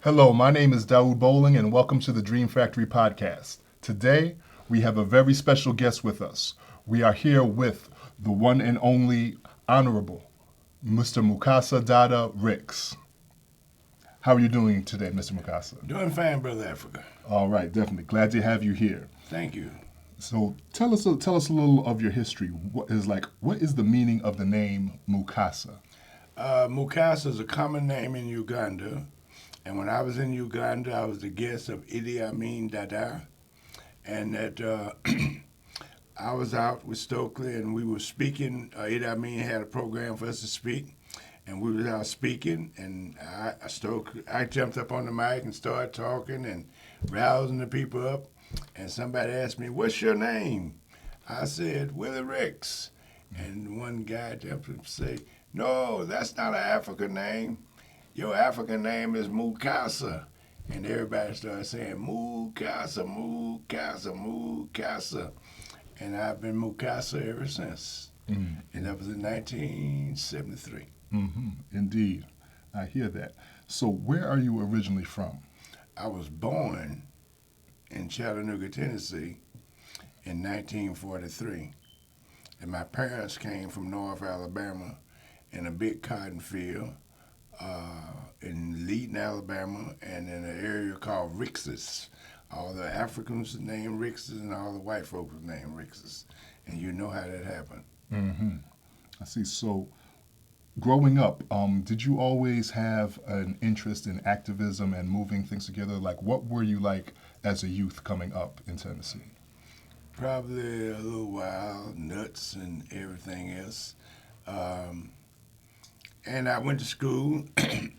Hello, my name is Daoud Bowling, and welcome to the Dream Factory podcast. Today, we have a very special guest with us. We are here with the one and only Honorable Mr. Mukasa Dada Ricks. How are you doing today, Mr. Mukasa? Doing fine, Brother Africa. All right, definitely. Glad to have you here. Thank you. So tell us a little of your history. What is the meaning of the name Mukasa? Mukasa is a common name in Uganda. And when I was in Uganda, I was the guest of Idi Amin Dada. And that I was out with Stokely and we were speaking. Idi Amin had a program for us to speak. And we was out speaking. And I jumped up on the mic and started talking and rousing the people up. And somebody asked me, "What's your name?" I said, "Willie Ricks." And one guy jumped up and said, "No, that's not an African name. Your African name is Mukasa." And everybody started saying, "Mukasa, Mukasa, Mukasa." And I've been Mukasa ever since. Mm-hmm. And that was in 1973. Mm-hmm. Indeed. I hear that. So where are you originally from? I was born in Chattanooga, Tennessee in 1943. And my parents came from North Alabama in a big cotton field. In Leeton, Alabama, and in an area called Rickses. All the Africans were named Rickses and all the white folks were named Rickses. And you know how that happened. Mm-hmm. I see. So growing up, did you always have an interest in activism and moving things together? Like, what were you like as a youth coming up in Tennessee? Probably a little wild, nuts, and everything else. And I went to school,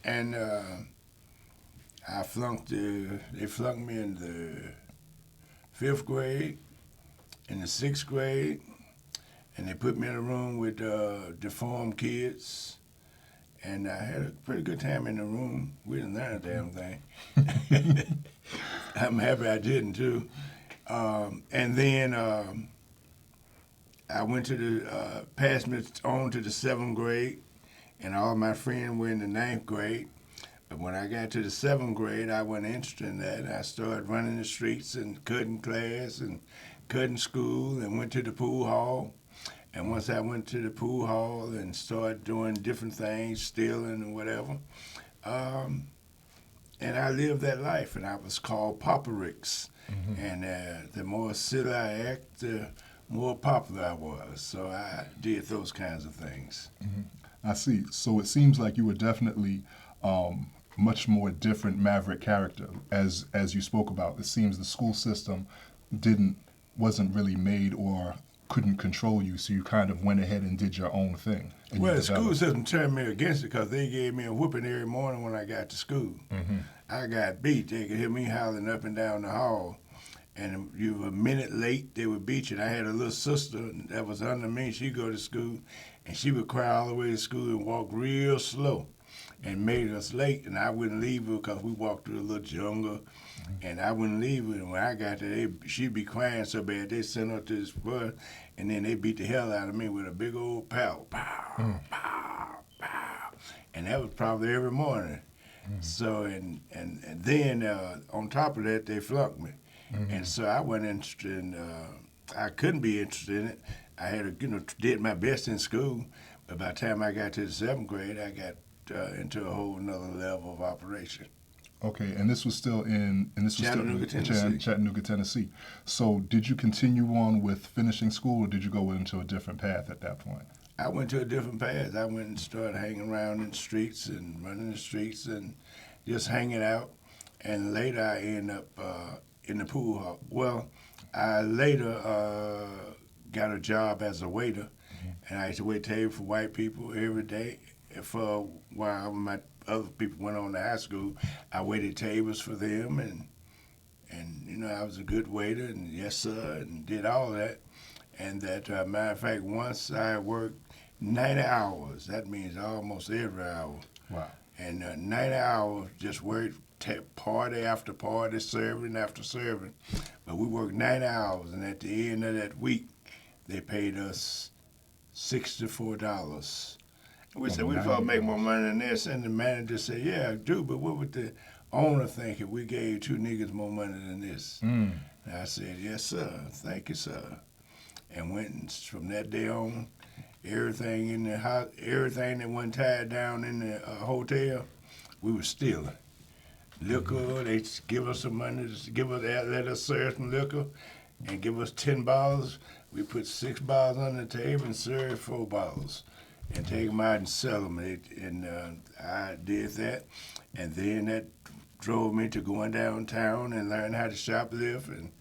and they flunked me in the 5th grade, in the 6th grade, and they put me in a room with deformed kids. And I had a pretty good time in the room. We didn't learn a damn thing. I'm happy I didn't, too. And then I went to passed me on to the 7th grade. And all my friends were in the 9th grade. But when I got to the 7th grade, I wasn't interested in that. I started running the streets and cutting class and cutting school and went to the pool hall. And once I went to the pool hall and started doing different things, stealing and whatever, and I lived that life. And I was called Papa Ricks. Mm-hmm. And the more silly I act, the more popular I was. So I did those kinds of things. Mm-hmm. I see. So it seems like you were definitely much more different maverick character, as you spoke about. It seems the school system wasn't really made or couldn't control you, so you kind of went ahead and did your own thing. Well, the school system turned me against it because they gave me a whooping every morning when I got to school. Mm-hmm. I got beat. They could hear me howling up and down the hall. And you were a minute late, they would beat you. And I had a little sister that was under me. She'd go to school, and she would cry all the way to school and walk real slow and made us late. And I wouldn't leave her because we walked through a little jungle, and I wouldn't leave her. And when I got there, she'd be crying so bad, they sent her to this bus, and then they beat the hell out of me with a big old pow, pow, pow, pow. And that was probably every morning. Mm-hmm. So, and then on top of that, they flunked me. Mm-hmm. And so I wasn't interested in, I couldn't be interested in it. I had did my best in school, but by the time I got to the 7th grade, I got into a whole nother level of operation. Okay, and this was still Chattanooga, Tennessee. Chattanooga, Tennessee. So did you continue on with finishing school, or did you go into a different path at that point? I went to a different path. I went and started hanging around in the streets and running the streets and just hanging out. And later I ended up in the pool hall. Well, I later got a job as a waiter, and I used to wait table for white people every day. For a while, my other people went on to high school, I waited tables for them, and And, you know, I was a good waiter, and yes, sir, and did all that. And that, matter of fact, once I worked 90 hours. That means almost every hour. Wow. And 90 hours, just worked party after party, serving after serving. But we worked 90 hours, and at the end of that week, they paid us $64. We said, we supposed to make more money than this. And the manager said, yeah, I do, but what would the owner think if we gave two niggas more money than this? And I said, yes, sir. Thank you, sir. And went, and from that day on, everything in the house, everything that wasn't tied down in the hotel, we were stealing. Liquor, they give us some money, let us serve some liquor, and give us 10 bottles. We put 6 bottles on the table and serve 4 bottles, and take them out and sell them. And I did that, and then that drove me to going downtown and learn how to shoplift. And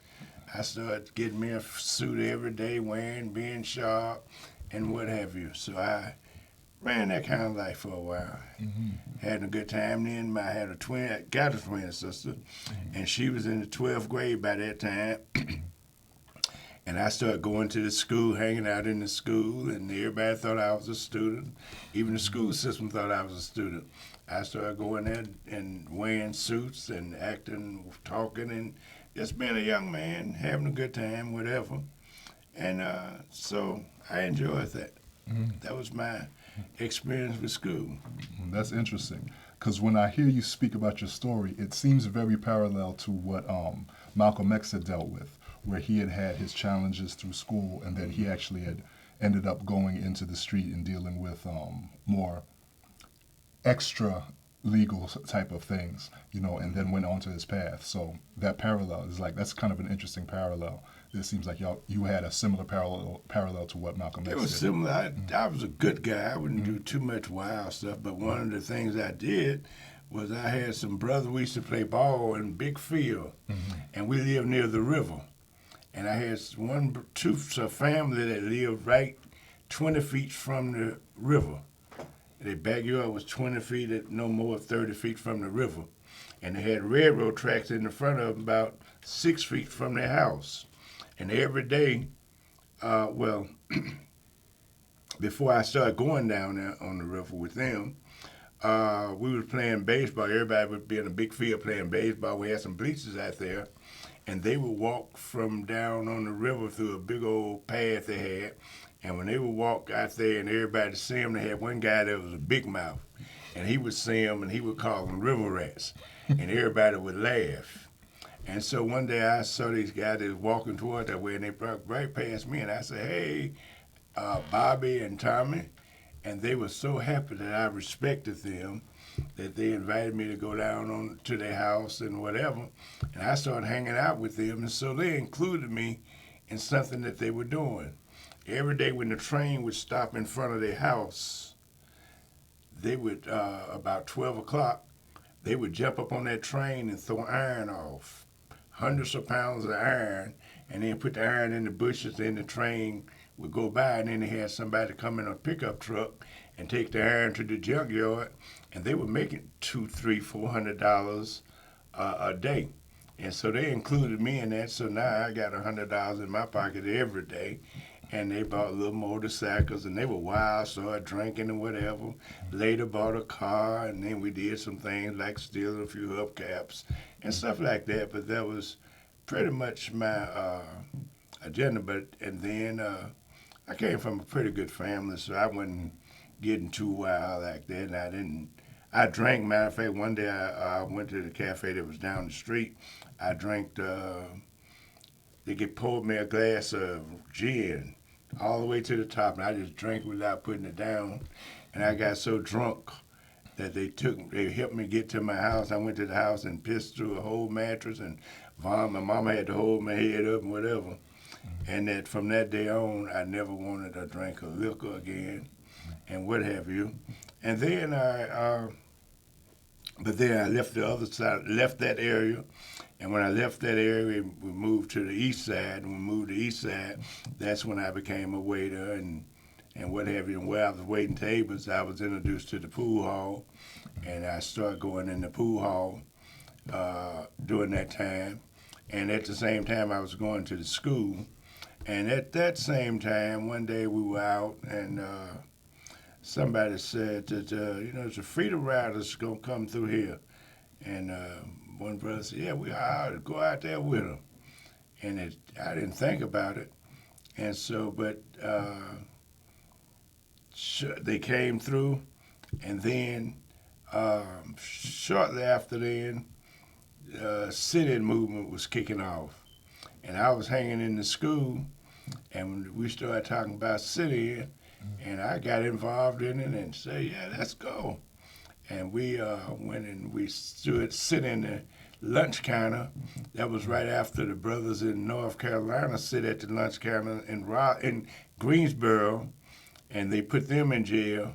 I started getting me a suit every day, wearing, being sharp, and what have you. So I ran that kind of life for a while. Had a good time then. I had got a twin sister, and she was in the 12th grade by that time. And I started going to the school, hanging out in the school, and everybody thought I was a student. Even the school system thought I was a student. I started going there and wearing suits and acting, talking, and just being a young man, having a good time, whatever. And so I enjoyed that. That was my experience with school. That's interesting, because when I hear you speak about your story, it seems very parallel to what Malcolm X had dealt with, where he had his challenges through school, and then he actually had ended up going into the street and dealing with more extra legal type of things, and then went on to his path. So that parallel is that's kind of an interesting parallel. It seems like you had a similar parallel to what Malcolm X did. It was similar. I was a good guy. I wouldn't do too much wild stuff, but one of the things I did was I had some brothers. We used to play ball in big field, and we lived near the river. And I had a family that lived right 20 feet from the river. Their backyard was 20 feet, at no more than 30 feet from the river. And they had railroad tracks in the front of them about 6 feet from their house. And every day, before I started going down there on the river with them, we were playing baseball. Everybody would be in a big field playing baseball. We had some bleachers out there. And they would walk from down on the river through a big old path they had. And when they would walk out there and everybody see them, they had one guy that was a big mouth. And he would see them and he would call them river rats. And everybody would laugh. And so one day I saw these guys that was walking toward that way, and they walked right past me. And I said, hey, Bobby and Tommy. And they were so happy that I respected them that they invited me to go down to their house and whatever. And I started hanging out with them. And so they included me in something that they were doing. Every day when the train would stop in front of their house, they would, about 12 o'clock, they would jump up on that train and throw iron off. Hundreds of pounds of iron, and then put the iron in the bushes, and the train would go by, and then they had somebody come in a pickup truck and take the iron to the junkyard, and they were making $200, $300, $400 a day. And so they included me in that, so now I got $100 in my pocket every day. And they bought little motorcycles, and they were wild, started drinking and whatever. Later bought a car, and then we did some things like stealing a few hubcaps and stuff like that. But that was pretty much my agenda. And then I came from a pretty good family, so I wasn't getting too wild like that. And I drank, matter of fact, one day I went to the cafe that was down the street. I drank they poured me a glass of gin all the way to the top, and I just drank without putting it down. And I got so drunk that they helped me get to my house. I went to the house and pissed through a whole mattress and vomited. My mama had to hold my head up and whatever. And that from that day on, I never wanted to drink a liquor again and what have you. And then I left the other side, left that area. And when I left that area, we moved to the east side. And when we moved to the east side, that's when I became a waiter and what have you. And where I was waiting tables, I was introduced to the pool hall. And I started going in the pool hall during that time. And at the same time, I was going to the school. And at that same time, one day we were out, and somebody said that, it's a freedom riders going to come through here. And one brother said, yeah, we ought to go out there with them. And I didn't think about it. And so, but they came through, and then shortly after then, sit-in movement was kicking off. And I was hanging in the school, and we started talking about sit-in, and I got involved in it and said, yeah, let's go. And we went and we stood sit in the lunch counter. That was right after the brothers in North Carolina sit at the lunch counter in Greensboro, and they put them in jail.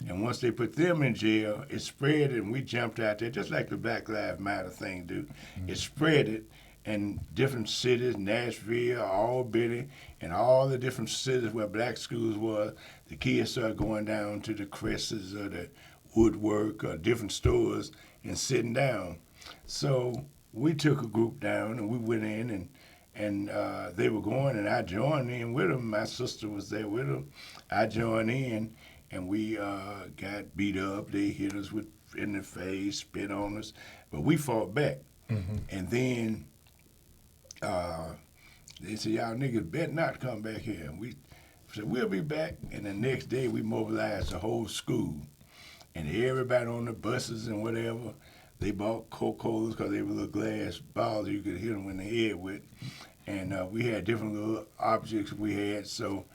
And once they put them in jail, it spread, and we jumped out there, just like the Black Lives Matter thing, dude. It spread it in different cities, Nashville, Albany, and all the different cities where black schools were. The kids started going down to the Cresses or the Woodwork or different stores and sitting down. So we took a group down, and we went in, and they were going, and I joined in with them. My sister was there with them. I joined in, and we got beat up. They hit us in the face, spit on us, but we fought back. And then they said, y'all niggas better not come back here. And we said, we'll be back. And the next day, we mobilized the whole school. And everybody on the buses and whatever, they bought Coca-Colas because they were little glass balls you could hit them in the head with. And we had different little objects we had. So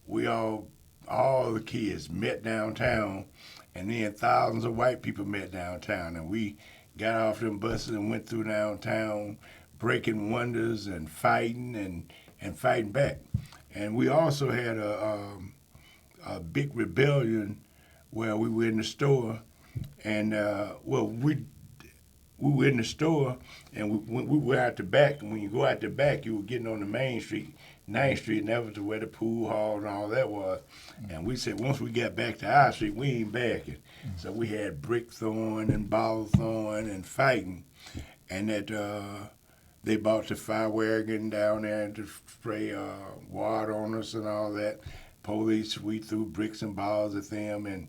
we all the kids met downtown. And then thousands of white people met downtown. And we got off them buses and went through downtown, breaking windows and fighting and fighting back. And we also had a big rebellion where we were in the store, and we were in the store, and we were out the back. And when you go out the back, you were getting on the main street, 9th Street, and that was where the pool hall and all that was. And we said once we got back to our street, we ain't backing. So we had brick throwing and ball throwing and fighting, and that they bought the fire wagon down there to spray water on us and all that. Police, we threw bricks and balls at them, and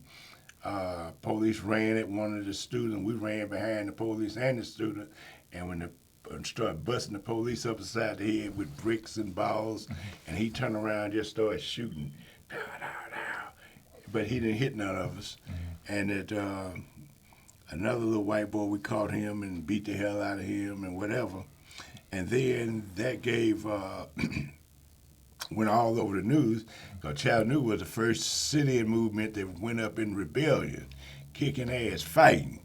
police ran at one of the students. We ran behind the police and the student, and when they started busting the police up beside the head with bricks and balls, and he turned around and just started shooting. Dow, dow, dow. But he didn't hit none of us. And that another little white boy, we caught him and beat the hell out of him and whatever. And then that gave, went all over the news, because Chattanooga was the first sit-in movement that went up in rebellion, kicking ass, fighting.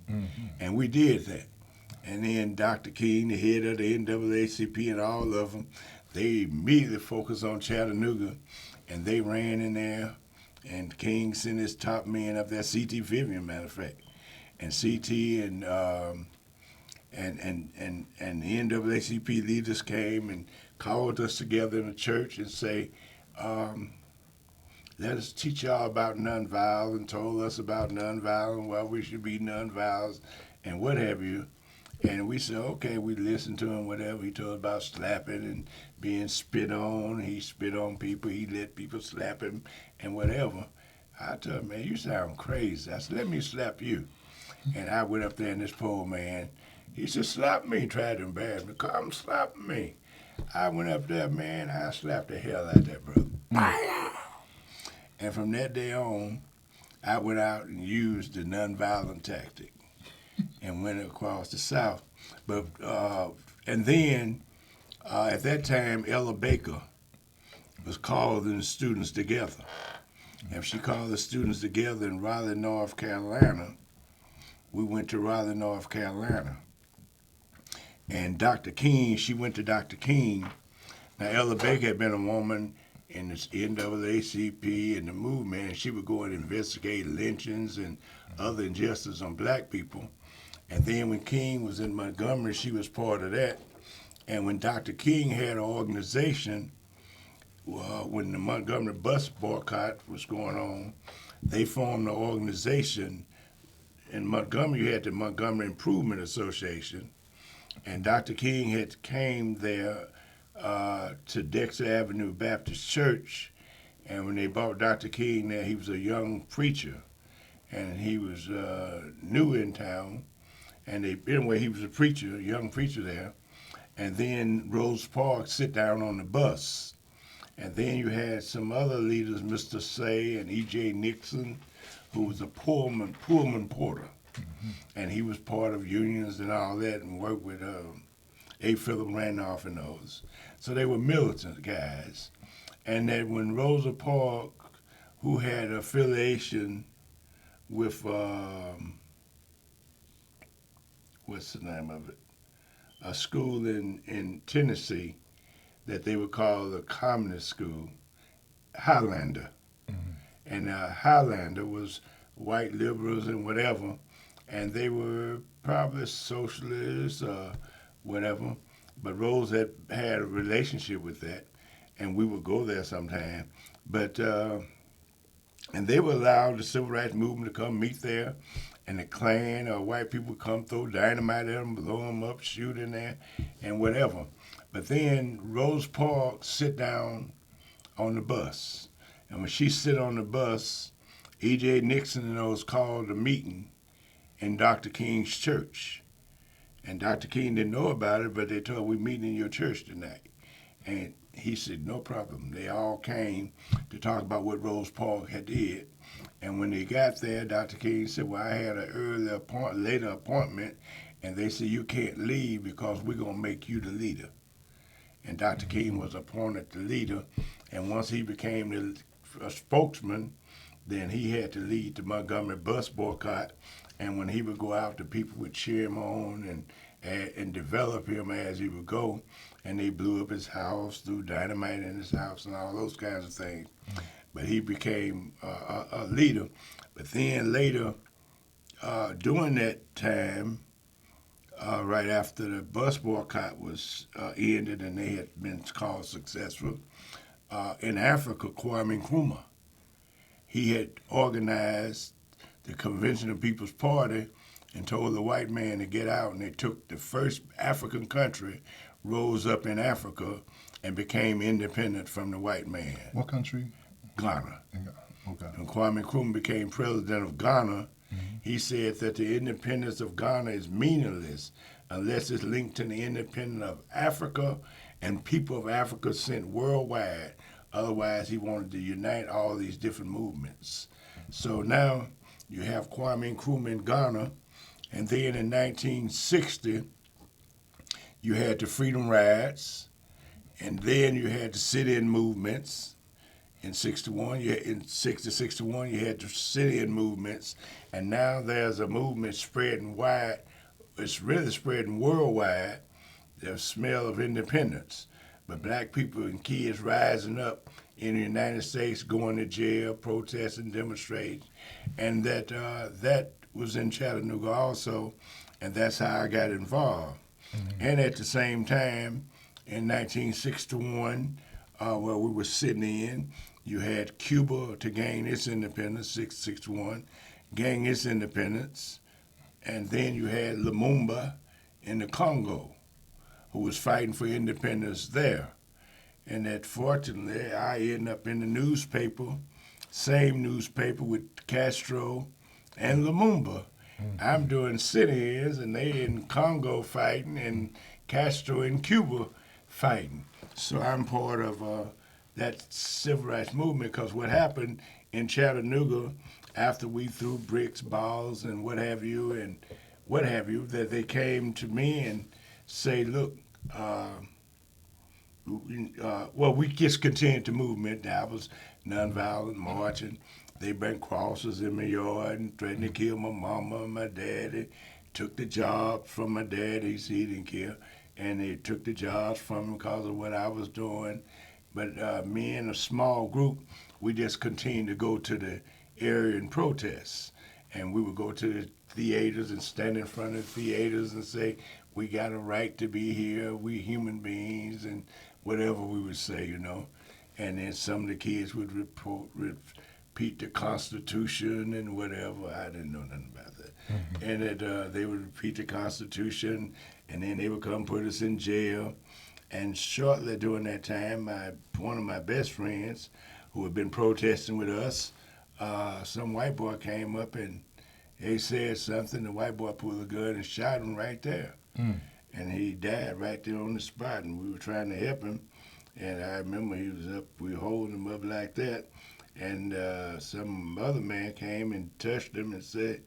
And we did that. And then Dr. King, the head of the NAACP and all of them, they immediately focused on Chattanooga, and they ran in there, and King sent his top men up there, C.T. Vivian, matter of fact. And C.T. and the NAACP leaders came and called us together in the church and say, let us teach y'all about nonviolence, told us about nonviolence, why we should be nonviolent, and what have you. And we said, okay, we listened to him, whatever. He told us about slapping and being spit on. He spit on people. He let people slap him and whatever. I told him, man, you sound crazy. I said, let me slap you. And I went up there, and this poor man, he said, slap me. He tried to embarrass me. Come slap me. I went up there, man, I slapped the hell out of that brother. And from that day on, I went out and used the nonviolent tactic and went across the South. But and then at that time, Ella Baker was calling the students together. And she called the students together in Raleigh, North Carolina. We went to Raleigh, North Carolina. And Dr. King, she went to Dr. King. Now, Ella Baker had been a woman in the NAACP and the movement, and she would go and investigate lynchings and other injustices on black people. And then when King was in Montgomery, she was part of that. And when Dr. King had an organization, when the Montgomery bus boycott was going on, they formed an organization. In Montgomery, you had the Montgomery Improvement Association. And Dr. King had came there to Dexter Avenue Baptist Church, and when they brought Dr. King there, he was a young preacher, and he was new in town. And anyway, he was a preacher, a young preacher there. And then Rose Parks sit down on the bus. And then you had some other leaders, Mr. Say and E.J. Nixon, who was a Pullman porter. Mm-hmm. And he was part of unions and all that and worked with A. Philip Randolph and those. So they were militant guys. And that when Rosa Parks, who had affiliation with, what's the name of it? A school in Tennessee that they would call the Communist School, Highlander. Mm-hmm. And Highlander was white liberals and whatever, and they were probably socialists or whatever. But Rose had a relationship with that, and we would go there sometime. But and they would allow the civil rights movement to come meet there, and the Klan or white people would come throw dynamite at them, blow them up, shoot in there, and whatever. But then Rose Parks sit down on the bus, and when she sit on the bus, E.J. Nixon and those called a meeting in Dr. King's church. And Dr. King didn't know about it, but they told her, "We're meeting in your church tonight." And he said, "No problem." They all came to talk about what Rose Parks had did. And when they got there, Dr. King said, "Well, I had an later appointment, and they said, you can't leave because we're going to make you the leader." And Dr. King was appointed the leader. And once he became a spokesman, then he had to lead the Montgomery bus boycott. And when he would go out, the people would cheer him on and develop him as he would go. And they blew up his house, threw dynamite in his house, and all those kinds of things. But he became a leader. But then later, during that time, right after the bus boycott was ended and they had been called successful, in Africa, Kwame Nkrumah, he had organized the Convention of People's Party and told the white man to get out, and they took the first African country, rose up in Africa, and became independent from the white man. What country? Ghana. Okay. When Kwame Nkrumah became president of Ghana, he said that the independence of Ghana is meaningless unless it's linked to the independence of Africa and people of Africa sent worldwide. Otherwise, he wanted to unite all these different movements. So now you have Kwame Nkrumah in Ghana, and then in 1960, you had the Freedom Rides, and then you had the sit-in movements. In 61, in 61, you had the sit-in movements, and now there's a movement spreading wide. It's really spreading worldwide. The smell of independence, but black people and kids rising up in the United States, going to jail, protesting, demonstrating, and that was in Chattanooga also, and that's how I got involved. Mm-hmm. And at the same time, in 1961, where we were sitting in, you had Cuba to gain its independence, 661, gain its independence, and then you had Lumumba in the Congo, who was fighting for independence there. And that fortunately, I ended up in the newspaper, same newspaper with Castro and Lumumba. Mm-hmm. I'm doing sit-ins, and they in Congo fighting, and Castro in Cuba fighting. So I'm part of that civil rights movement, because what happened in Chattanooga after we threw bricks, balls, and what have you, that they came to me and say, look, we just continued the movement. That was nonviolent marching. They bring crosses in my yard and threatened to kill my mama and my daddy. Took the jobs from my daddy, he didn't care. And they took the jobs from him because of what I was doing. But me and a small group, we just continued to go to the area and protest. And we would go to the theaters and stand in front of the theaters and say, we got a right to be here, we human beings, and whatever we would say, you know. And then some of the kids would repeat the Constitution and whatever. I didn't know nothing about that. and that they would repeat the Constitution, and then they would come put us in jail. And shortly during that time, one of my best friends, who had been protesting with us, some white boy came up and he said something. The white boy pulled a gun and shot him right there. And he died right there on the spot, and we were trying to help him. And I remember he was up, we were holding him up like that, and some other man came and touched him and said,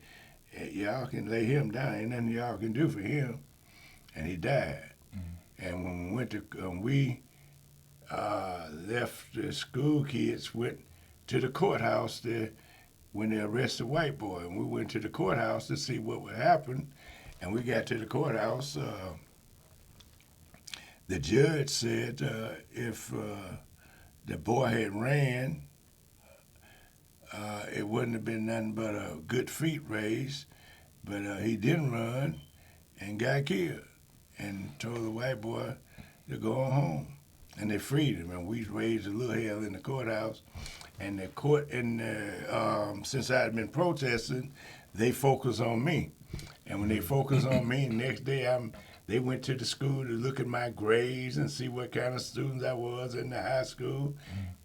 hey, y'all can lay him down, ain't nothing y'all can do for him. And he died. And when we went to, we left, the school kids went to the courthouse there when they arrested the white boy. And we went to the courthouse to see what would happen. And we got to the courthouse. The judge said if the boy had ran, it wouldn't have been nothing but a good feet race. But he didn't run and got killed, and told the white boy to go on home. And they freed him, and we raised a little hell in the courthouse. And the court, and since I had been protesting, they focused on me. And when they focused on me, the next day they went to the school to look at my grades and see what kind of student I was in the high school.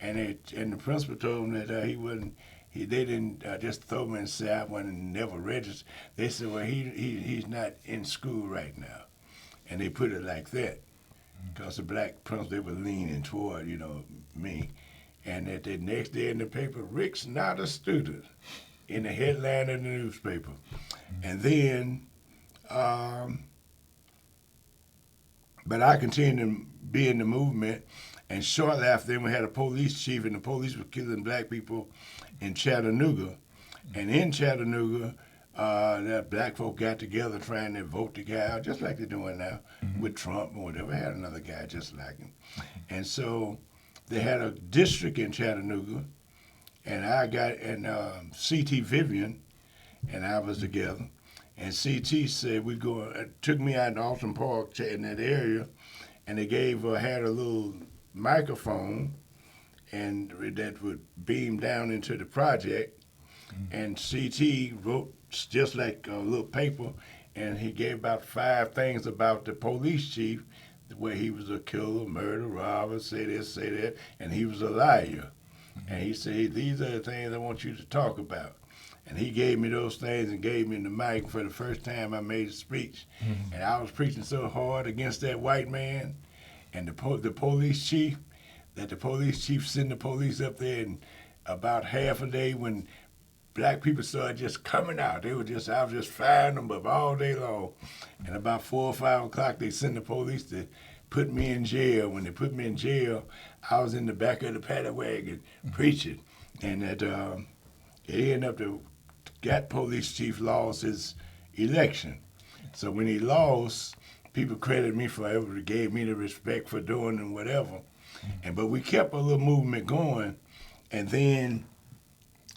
And the principal told them that they didn't just throw me and say I wasn't never registered. They said, well, he's not in school right now. And they put it like that. Because the black principal, they were leaning toward, me. And that the next day in the paper, Rick's not a student, in the headline of the newspaper. And then, but I continued to be in the movement, and shortly after then we had a police chief, and the police were killing black people in Chattanooga. And in Chattanooga, that black folk got together trying to vote the guy out, just like they're doing now with Trump or whatever. They had another guy just like him. And so they had a district in Chattanooga, and I got, and C.T. Vivian and I was together. And C.T. said, took me out in Alton Park in that area, and they had a little microphone and that would beam down into the project. And C.T. wrote just like a little paper, and he gave about 5 things about the police chief, where he was a killer, murderer, robber, say this, say that, and he was a liar. And he said, these are the things I want you to talk about. And he gave me those things and gave me the mic for the first time I made a speech. And I was preaching so hard against that white man and the police chief, that the police chief sent the police up there, and about half a day when black people started just coming out, I was just firing them up all day long. And about 4 or 5 o'clock, they sent the police to put me in jail. When they put me in jail, I was in the back of the paddy wagon preaching. And that it ended up that police chief lost his election. So when he lost, people credited me for it, gave me the respect for doing and whatever. But we kept a little movement going, and then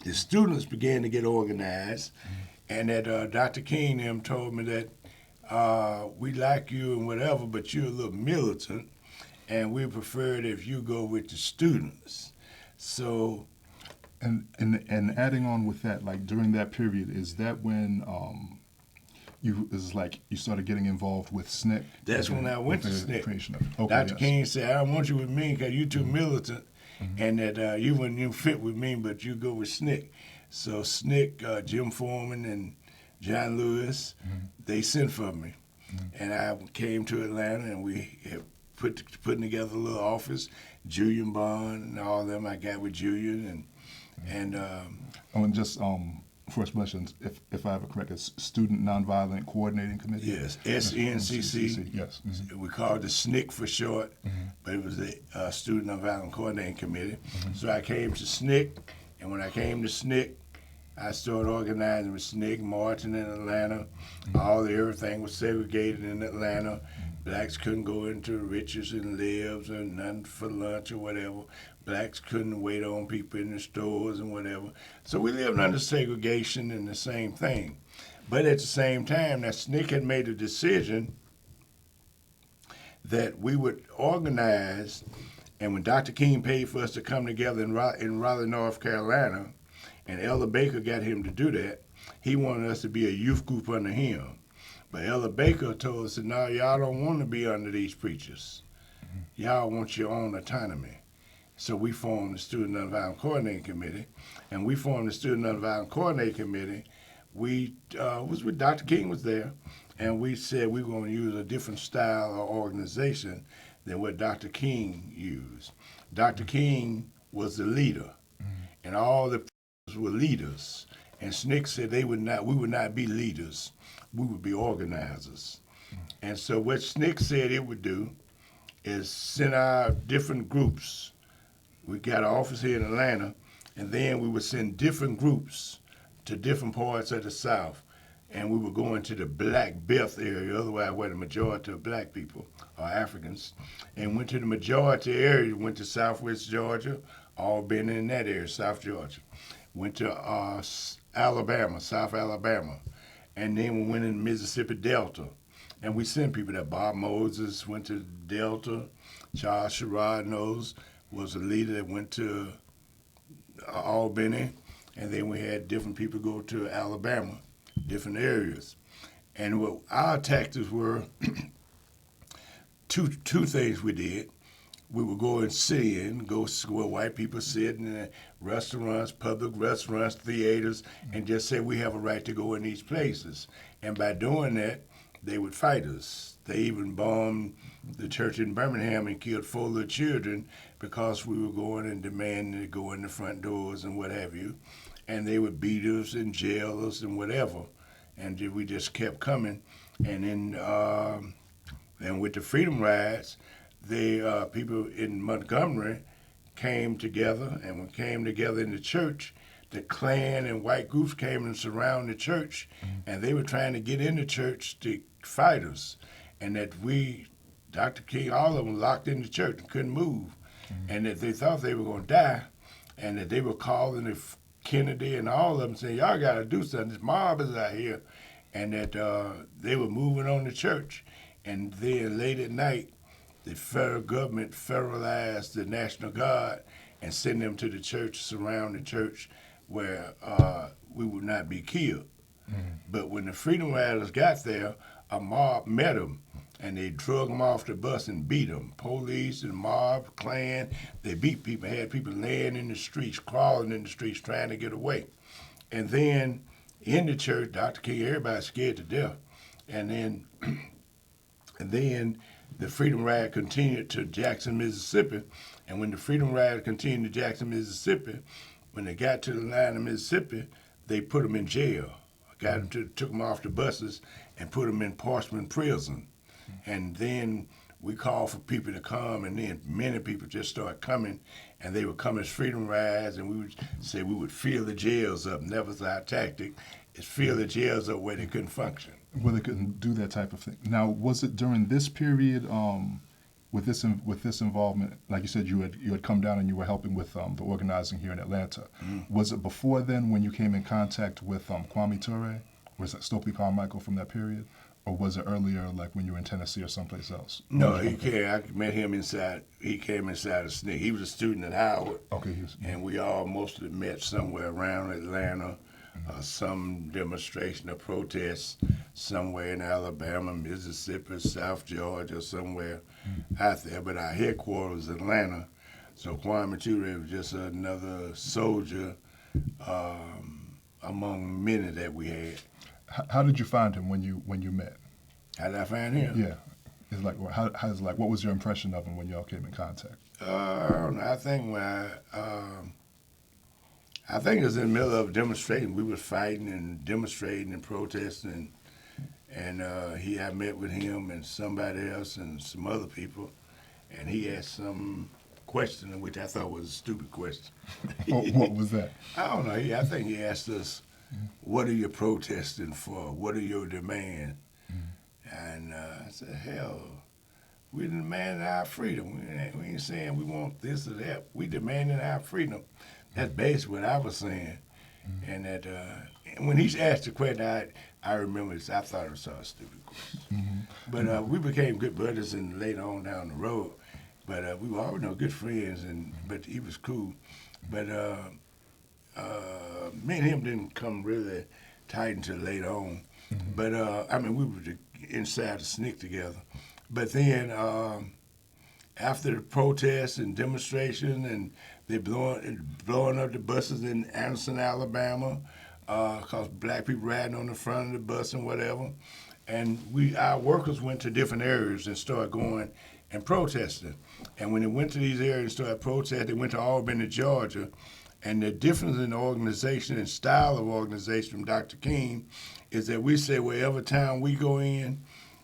the students began to get organized, and that Dr. King them told me that we like you and whatever, but you're a little militant, and we prefer it if you go with the students. So, and adding on with that, like during that period, is that when you started getting involved with SNCC? That's when I went to SNCC. Okay, Dr. yes. King said, I don't want you with me because you're too militant, and that you wouldn't even fit with me, but you go with SNCC. So SNCC, Jim Foreman and John Lewis, they sent for me. And I came to Atlanta, and we have putting together a little office. Julian Bond and all of them I got with Julian. And just first question, if I have it correct, it's Student Nonviolent Coordinating Committee? Yes, SNCC. Yes. We called it SNCC for short, but it was the Student Nonviolent Coordinating Committee. So I came to SNCC, and when I came to SNCC, I started organizing with SNCC, marching in Atlanta. Everything was segregated in Atlanta. Blacks couldn't go into Richards and Libs or nothing for lunch or whatever. Blacks couldn't wait on people in the stores and whatever. So we lived under segregation and the same thing. But at the same time, that SNCC had made a decision that we would organize, and when Dr. King paid for us to come together in Raleigh, North Carolina, and Elder Baker got him to do that, he wanted us to be a youth group under him. But Elder Baker told us that, no, y'all don't want to be under these preachers. Y'all want your own autonomy. So we formed the Student Nonviolent Coordinating Committee. And we formed the Student Nonviolent Coordinating Committee. We was with Dr. King was there, and we said we were going to use a different style of organization than what Dr. King used. Dr. King was the leader, and all the preachers were leaders. And SNCC said we would not be leaders, we would be organizers. And so what SNCC said it would do is send out different groups. We got an office here in Atlanta, and then we would send different groups to different parts of the South. And we would go into the Black Belt area, otherwise where the majority of black people are Africans, and went to the majority area, went to Southwest Georgia, all been in that area, South Georgia. Went to Alabama, South Alabama, and then we went in Mississippi Delta. And we sent people there. Bob Moses went to Delta. Charles Sherrod knows was a leader that went to Albany. And then we had different people go to Alabama, different areas. And what our tactics were, two things we did. We would go and sit in, go where white people sit in restaurants, public restaurants, theaters, and just say we have a right to go in these places. And by doing that, they would fight us. They even bombed the church in Birmingham and killed 4 little children because we were going and demanding to go in the front doors and what have you. And they would beat us and jail us and whatever. And we just kept coming. And then with the Freedom Rides, people in Montgomery came together, and we came together in the church. The Klan and white groups came and surrounded the church, and they were trying to get in the church to fight us. And that Dr. King, all of them locked in the church and couldn't move, and that they thought they were going to die, and that they were calling the Kennedy and all of them saying, y'all got to do something, this mob is out here, and that they were moving on the church. And then late at night, the federal government federalized the National Guard and sent them to the church, surround the church, where we would not be killed. But when the Freedom Riders got there, a mob met them, and they drug them off the bus and beat them. Police and mob, Klan, they beat people, had people laying in the streets, crawling in the streets, trying to get away. And then in the church, Dr. King, everybody scared to death. And then the Freedom Ride continued to Jackson, Mississippi. And when the Freedom Ride continued to Jackson, Mississippi, when they got to the line of Mississippi, they put them in jail. Took them off the buses and put them in Portsmouth prison. And then we called for people to come, and then many people just started coming, and they would come as Freedom Rides, and we would say we would fill the jails up. And that was our tactic, is fill the jails up where they couldn't function. Where they couldn't do that type of thing. Now, was it during this period, with this involvement, like you said, you had come down and you were helping with the organizing here in Atlanta. Was it before then when you came in contact with Kwame Ture? Was it Stokely Carmichael from that period? Or was it earlier, like when you were in Tennessee or someplace else? No, he came. I met him inside. He came inside of SNCC. He was a student at Howard. Okay. And we all mostly met somewhere around Atlanta, some demonstration or protest somewhere in Alabama, Mississippi, South Georgia, somewhere out there. But our headquarters was Atlanta. So Kwame Ture was just another soldier among many that we had. How did you find him when you met? How did I find him? Yeah, it's like what was your impression of him when y'all came in contact? I think I think it was in the middle of a demonstration. We were fighting and demonstrating and protesting, and I met with him and somebody else and some other people, and he asked some question which I thought was a stupid question. What was that? I don't know. I think he asked us, what are you protesting for? What are your demands? And I said, hell, we demanding our freedom. We ain't saying we want this or that. We demanding our freedom. That's basically what I was saying. And that when he asked the question, I remember this. I thought it was a stupid question. But we became good buddies and later on down the road. But we were always good friends, but he was cool. But me and him didn't come really tight until later on. But we were inside the SNCC together. But then after the protests and demonstration, and they blowing up the buses in Anderson, Alabama, because black people riding on the front of the bus and whatever. And our workers went to different areas and started going and protesting. And when they went to these areas and started protesting, they went to Albany, Georgia. And the difference in the organization and style of organization from Dr. King is that we say wherever town we go in,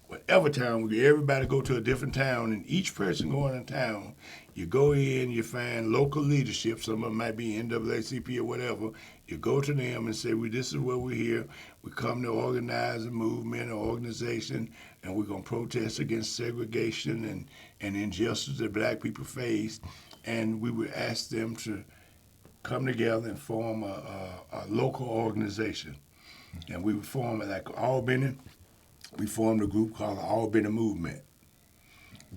whatever town we go, everybody go to a different town, and each person going in town, you go in, you find local leadership, some of them might be NAACP or whatever, you go to them and say, this is where we're here, we come to organize a movement or organization, and we're going to protest against segregation and injustice that black people face, and we would ask them to come together and form a local organization. And we would form it like Albany. We formed a group called the Albany Movement.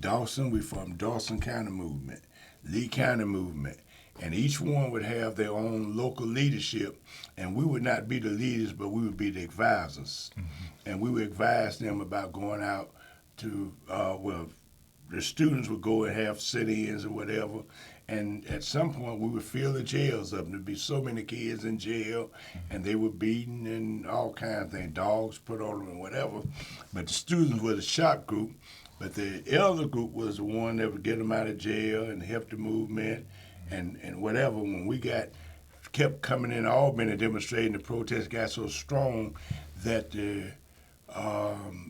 Dawson, we formed Dawson County Movement, Lee County Movement. And each one would have their own local leadership. And we would not be the leaders, but we would be the advisors. And we would advise them about going out to, the students would go and have sit-ins or whatever. And at some point, we would fill the jails up. There'd be so many kids in jail, and they were beaten and all kinds of things, dogs put on them and whatever. But the students were the shock group. But the elder group was the one that would get them out of jail and help the movement and whatever. When we kept coming in Albany demonstrating, the protest got so strong that the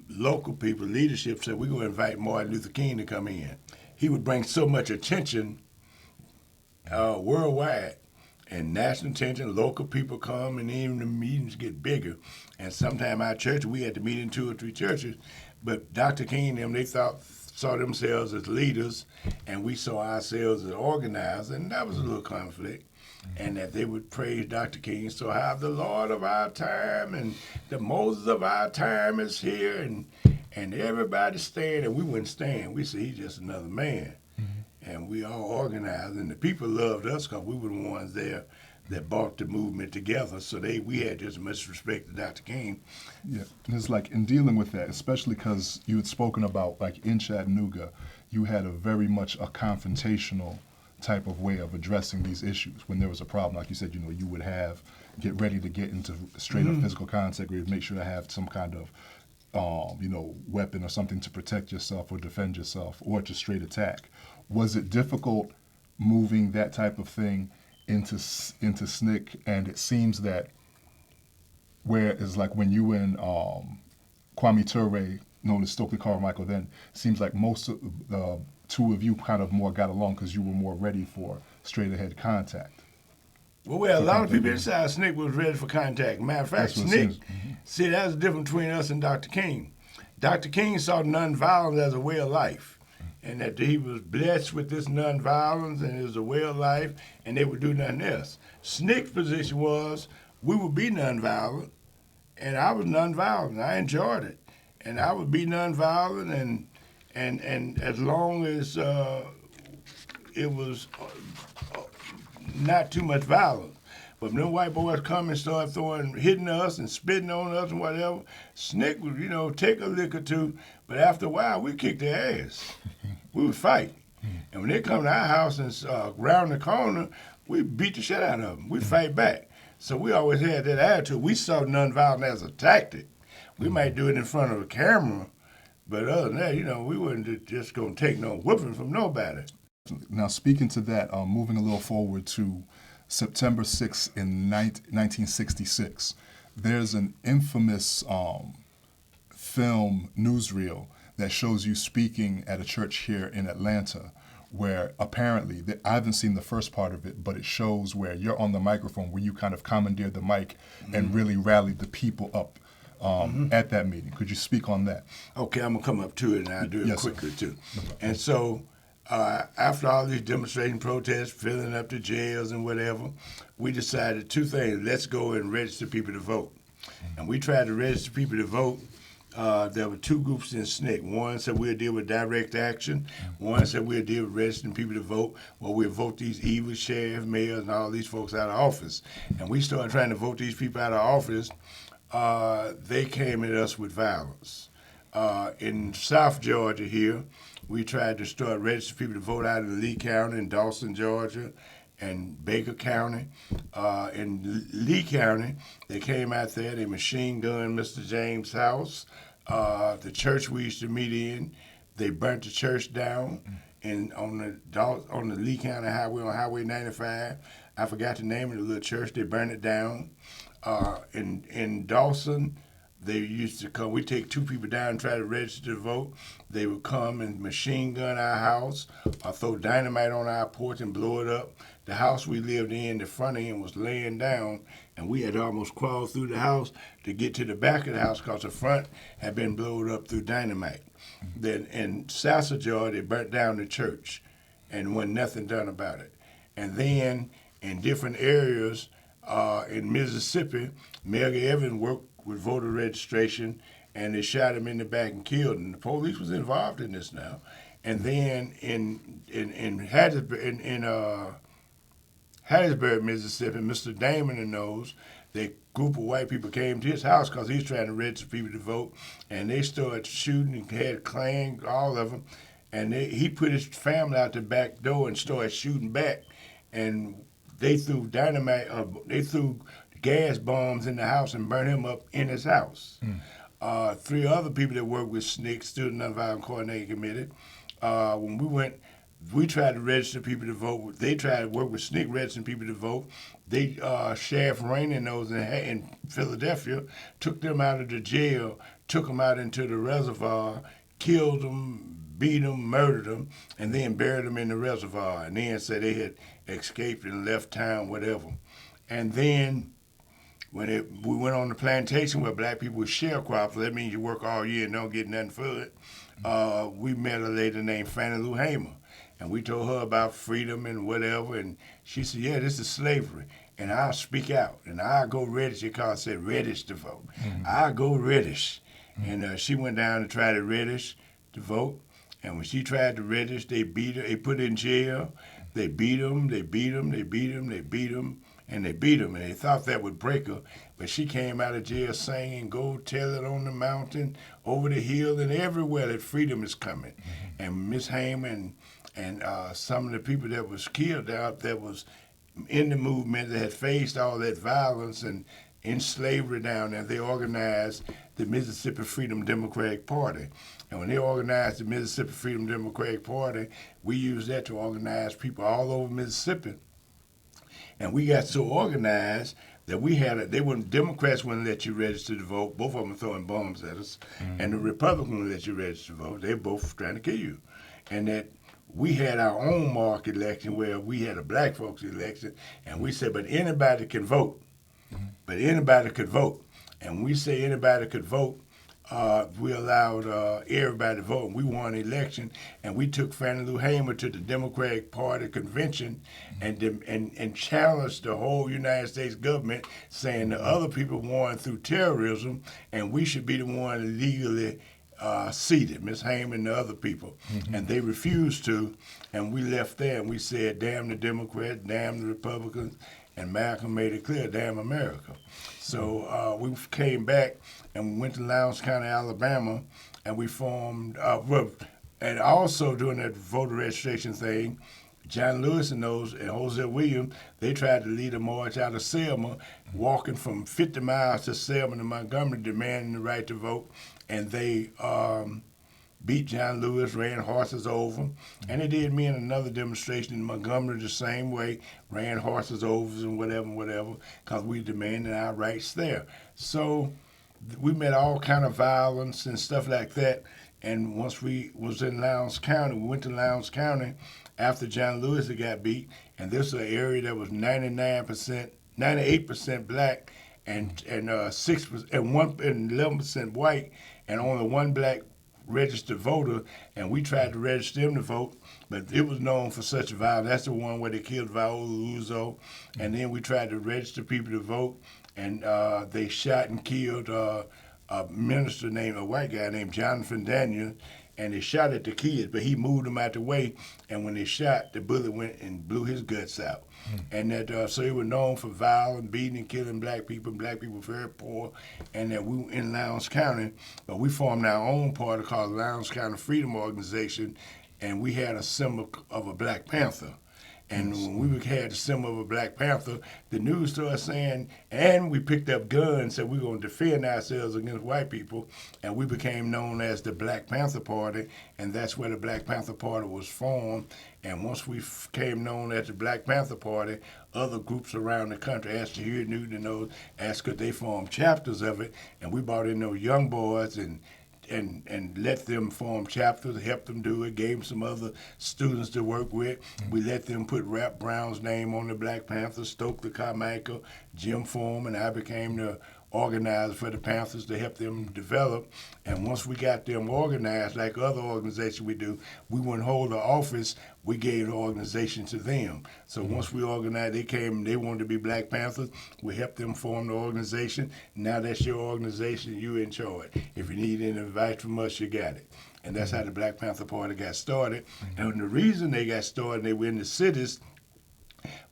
local people, leadership, said, we're going to invite Martin Luther King to come in. He would bring so much attention worldwide and national attention. Local people come, and even the meetings get bigger. And sometimes our church, we had to meet in 2 or 3 churches, but Dr. King and them, they saw themselves as leaders, and we saw ourselves as organizers, and that was a little conflict. And that they would praise Dr. King. So how the Lord of our time and the Moses of our time is here, and everybody stand, and we wouldn't stand. We said, he's just another man. And we all organized, and the people loved us because we were the ones there that brought the movement together. So we had just as much respect to Dr. King. Yeah, and it's like in dealing with that, especially because you had spoken about, like in Chattanooga, you had a very much a confrontational type of way of addressing these issues. When there was a problem, like you said, you would get ready to get into straight up physical contact, where you'd make sure to have some kind of weapon or something to protect yourself or defend yourself, or to straight attack. Was it difficult moving that type of thing into SNCC? And it seems that whereas like when you and Kwame Ture, known as Stokely Carmichael, then seems like most of the two of you kind of more got along because you were more ready for straight ahead contact. Well, a lot of people inside SNCC was ready for contact. Matter of fact, SNCC, see, that's the difference between us and Dr. King. Dr. King saw nonviolence as a way of life, and that he was blessed with this nonviolence, and it was a way of life, and they would do nothing else. SNCC's position was we would be nonviolent, and I was nonviolent. I enjoyed it, and I would be nonviolent, and as long as it was not too much violence. But when them white boys come and start hitting us and spitting on us and whatever, SNCC would, take a lick or two, but after a while, we kicked their ass. We would fight. And when they come to our house and round the corner, we beat the shit out of them. We fight back. So we always had that attitude. We saw nonviolence as a tactic. We might do it in front of a camera, but other than that, we wasn't just going to take no whooping from nobody. Now, speaking to that, moving a little forward to September 6th in 1966, there's an infamous film newsreel that shows you speaking at a church here in Atlanta, where apparently, I haven't seen the first part of it, but it shows where you're on the microphone, where you kind of commandeered the mic and really rallied the people up at that meeting. Could you speak on that? Okay, I'm going to come up to it, and I'll do it quickly, too. And so after all these demonstration protests, filling up the jails and whatever, we decided 2 things. Let's go and register people to vote. And we tried to register people to vote. There were 2 groups in SNCC. One said we'll deal with direct action. One said we'll deal with registering people to vote. Well, we'll vote these evil sheriff, mayors, and all these folks out of office. And we started trying to vote these people out of office. they came at us with violence. In South Georgia here, we tried to start registering people to vote out in Lee County and Dawson, Georgia, and Baker County. In Lee County, they came out there, they machine gunned Mr. James' house, the church we used to meet in. They burnt the church down and on the Lee County Highway, on Highway 95. I forgot the name of the little church. They burned it down. In Dawson, they used to come. We take two people down and try to register to vote. They would come and machine gun our house, or throw dynamite on our porch and blow it up. The house we lived in, the front end was laying down, and we had to almost crawl through the house to get to the back of the house because the front had been blown up through dynamite. Then in South Georgia, they burnt down the church, and wasn't nothing done about it. And then in different areas in Mississippi, Mayor Evans worked with voter registration, and they shot him in the back and killed him. The police was involved in this now. And then in Hattiesburg, Mississippi, Mr. Damon and those, the group of white people came to his house because he's trying to register people to vote, and they started shooting and had Klan, all of them, and he put his family out the back door and started shooting back, and they threw dynamite, they threw gas bombs in the house and burned him up in his house. Three other people that worked with SNCC, Student Nonviolent Coordinating Committee, when we tried to register people to vote. They tried to work with SNCC registering people to vote. They, Sheriff Rainey and those in Philadelphia, took them out of the jail, took them out into the reservoir, killed them, beat them, murdered them, and then buried them in the reservoir. And then said they had escaped and left town, whatever. And then when we went on the plantation where black people were sharecroppers, that means you work all year and don't get nothing for it, we met a lady named Fannie Lou Hamer. And we told her about freedom and whatever, and she said, yeah, this is slavery, and I'll speak out, and I'll go register, because it said register to vote. I'll go register. And she went down to try to register to vote, and when she tried to register, they beat her, they put her in jail, they beat them, they beat them, they beat them, they beat them, and they beat them, and they thought that would break her, but she came out of jail singing, go tell it on the mountain, over the hill, and everywhere that freedom is coming. And Miss Hamer and some of the people that was killed out that was in the movement that had faced all that violence and in slavery down there, they organized the Mississippi Freedom Democratic Party. And when they organized the Mississippi Freedom Democratic Party, we used that to organize people all over Mississippi. And we got so organized that Democrats wouldn't let you register to vote. Both of them were throwing bombs at us. And the Republicans wouldn't let you register to vote. They were both trying to kill you. And that we had our own mock election where we had a black folks election, and we said, but anybody can vote. But anybody could vote. And we say anybody could vote, we allowed everybody to vote. And we won the election, and we took Fannie Lou Hamer to the Democratic Party convention and challenged the whole United States government, saying the other people won through terrorism, and we should be the one legally seated, Miss Hamer and the other people. And they refused to, and we left there, and we said, damn the Democrats, damn the Republicans, and Malcolm made it clear, damn America. So we came back, and we went to Lowndes County, Alabama, and we formed, and also during that voter registration thing, John Lewis and those, and Hosea Williams, they tried to lead a march out of Selma, walking from 50 miles to Selma to Montgomery, demanding the right to vote. And they beat John Lewis, ran horses over. And they did me in another demonstration in Montgomery the same way, ran horses over and whatever, because we demanded our rights there. So we met all kind of violence and stuff like that. And once we was in Lowndes County, we went to Lowndes County after John Lewis had got beat, and this was an area that was 98% black, and 6% and 11% white, and only one black registered voter, and we tried to register them to vote, but it was known for such violence. That's the one where they killed Viola Uzo, and then we tried to register people to vote, and they shot and killed a white guy named Jonathan Daniel, and they shot at the kids, but he moved them out the way, and when they shot, the bullet went and blew his guts out. And that so they were known for violence, beating and killing black people. Black people were very poor, and that we were in Lowndes County, but we formed our own party called the Lowndes County Freedom Organization, and we had a symbol of a Black Panther. And when we had the symbol of a Black Panther, the news started saying, and we picked up guns, said we're going to defend ourselves against white people, and we became known as the Black Panther Party, and that's where the Black Panther Party was formed. And once we became known as the Black Panther Party, other groups around the country asked to hear Newton and those, asked could they form chapters of it, and we brought in those young boys and let them form chapters, help them do it, gave them some other students to work with. We let them put Rap Brown's name on the Black Panther, Stokely Carmichael, Jim Foreman. I became the organizer for the Panthers to help them develop. And once we got them organized, like other organizations we do, we wouldn't hold the office, we gave the organization to them. So once we organized, they came, they wanted to be Black Panthers, we helped them form the organization. Now that's your organization, you in charge. If you need any advice from us, you got it. And that's how the Black Panther Party got started. And the reason they got started, they were in the cities,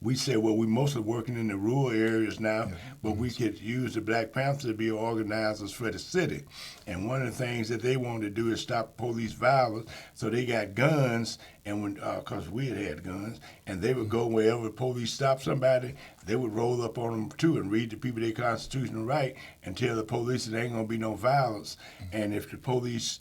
we said, well, we're mostly working in the rural areas now, but we could use the Black Panthers to be organizers for the city. And one of the things that they wanted to do is stop police violence, so they got guns, and when, because we had guns, and they would go wherever the police stopped somebody, they would roll up on them too and read the people their constitutional right and tell the police there ain't gonna be no violence. And if the police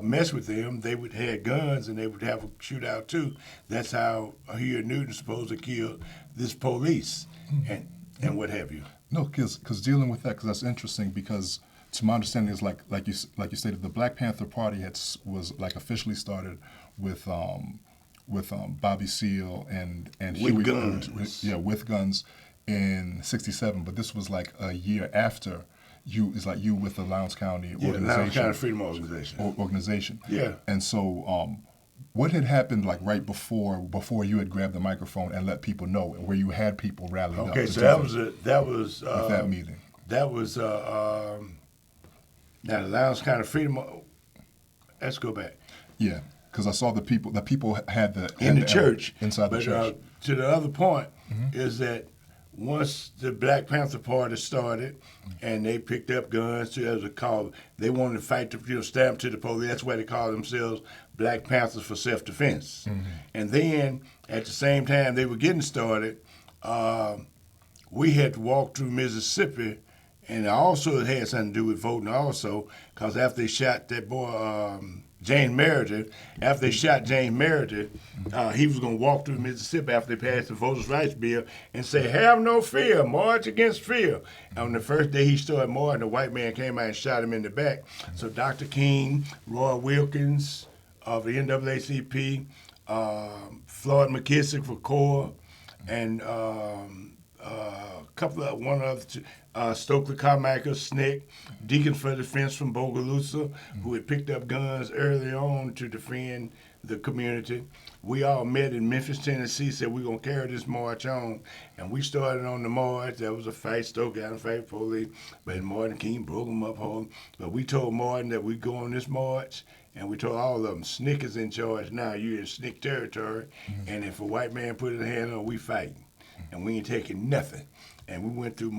mess with them, they would have guns and they would have a shootout too. That's how Huey Newton supposed to kill this police and what have you. No, because dealing with that, because that's interesting. Because to my understanding, is like you stated, the Black Panther Party was like officially started with Bobby Seale and with Huey, guns. with guns in '67. But this was like a year after. You with the Lowndes County organization. Lowndes County Freedom Organization. Yeah. And so, what had happened like right before you had grabbed the microphone and let people know, where you had people rallied up? Okay, so that was with that meeting. That was now the Lowndes County Freedom. Let's go back. Yeah, because I saw the people had in the church inside the church. To the other point is that once the Black Panther Party started and they picked up guns, as a call, they wanted to fight to stamp to the police. That's why they call themselves Black Panthers for self-defense. And then at the same time they were getting started, we had to walk through Mississippi, and also it had something to do with voting also, because after they shot that boy James Meredith, after they shot James Meredith, he was going to walk through Mississippi after they passed the Voters' Rights Bill and say, have no fear, march against fear. And on the first day he started marching, the white man came out and shot him in the back. So Dr. King, Roy Wilkins of the NAACP, Floyd McKissick for CORE, and one other two, Stokely Carmichael, SNCC, Deacons for Defense from Bogalusa, who had picked up guns early on to defend the community. We all met in Memphis, Tennessee, said we're going to carry this march on. And we started on the march. There was a fight, Stokely got a fight police, but Martin King broke them up home. But we told Martin that we'd go on this march, and we told all of them, SNCC is in charge now. You're in SNCC territory, and if a white man put his hand on, we fighting. And we ain't taking nothing. And we went through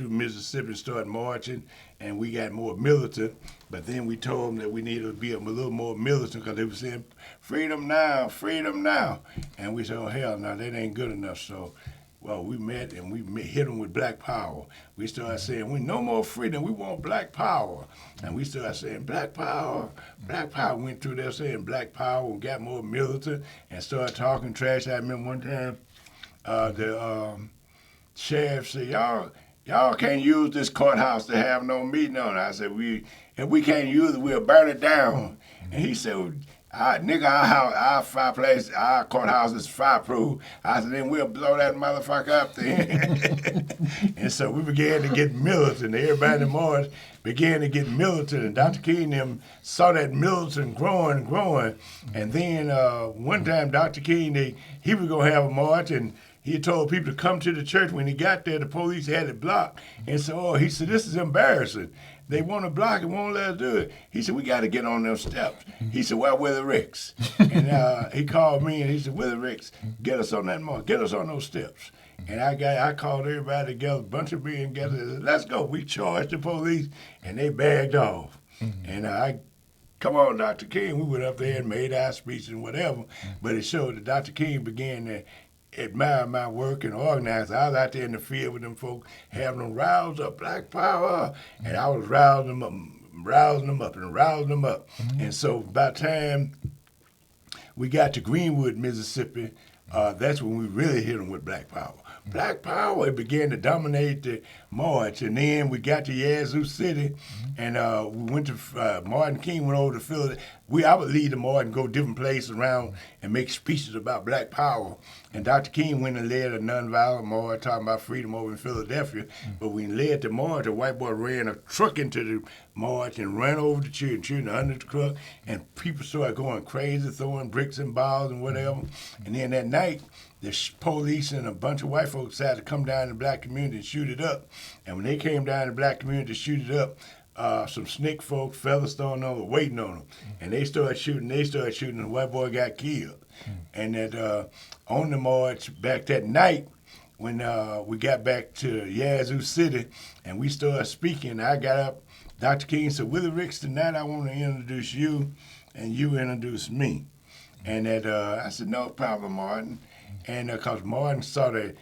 Mississippi and started marching, and we got more militant. But then we told them that we needed to be a little more militant, because they were saying, freedom now, freedom now. And we said, oh, hell no, that ain't good enough. So, well, we met and we hit them with black power. We started saying, we no more freedom, we want black power. And we started saying, black power, black power. Went through there saying black power, and got more militant and started talking trash. I remember one time, the sheriff said, y'all can't use this courthouse to have no meeting on it. I said, if we can't use it, we'll burn it down. And he said, our fireplace, our courthouse is fireproof. I said, then we'll blow that motherfucker up then. And so we began to get militant. Everybody in the march began to get militant. And Dr. King and them saw that militant growing. And then one time, Dr. King, he was going to have a march, and he told people to come to the church. When he got there, the police had it blocked. And so he said, this is embarrassing. They want to block it, won't let us do it. He said, we got to get on them steps. He said, well, Willie Ricks. And he called me and he said, Willie Ricks, get us on that mark, get us on those steps. And I called everybody together, a bunch of men together, and said, let's go. We charged the police, and they bagged off. And I come on, Dr. King. We went up there and made our speech and whatever, but it showed that Dr. King began to admire my work and organize. I was out there in the field with them folks, having them rouse up, Black Power, and I was rousing them up. And so by the time we got to Greenwood, Mississippi, that's when we really hit them with Black Power. Black Power began to dominate the march, and then we got to Yazoo City, and we went to Martin King went over to Philadelphia. I would lead the march and go different places around and make speeches about Black Power. And Dr. King went and led a nonviolent march talking about freedom over in Philadelphia. But when he led the march, a white boy ran a truck into the march and ran over the children under the truck, and people started going crazy, throwing bricks and balls and whatever. And then that night, the police and a bunch of white folks decided to come down in the black community and shoot it up. And when they came down in the black community to shoot it up, some sneak folk, Featherstone, were waiting on them. And they started shooting, and the white boy got killed. And that on the march back that night, when we got back to Yazoo City and we started speaking, I got up, Dr. King said, Willie Ricks, tonight I want to introduce you, and you introduce me. And that I said, no problem, Martin. And because Martin saw the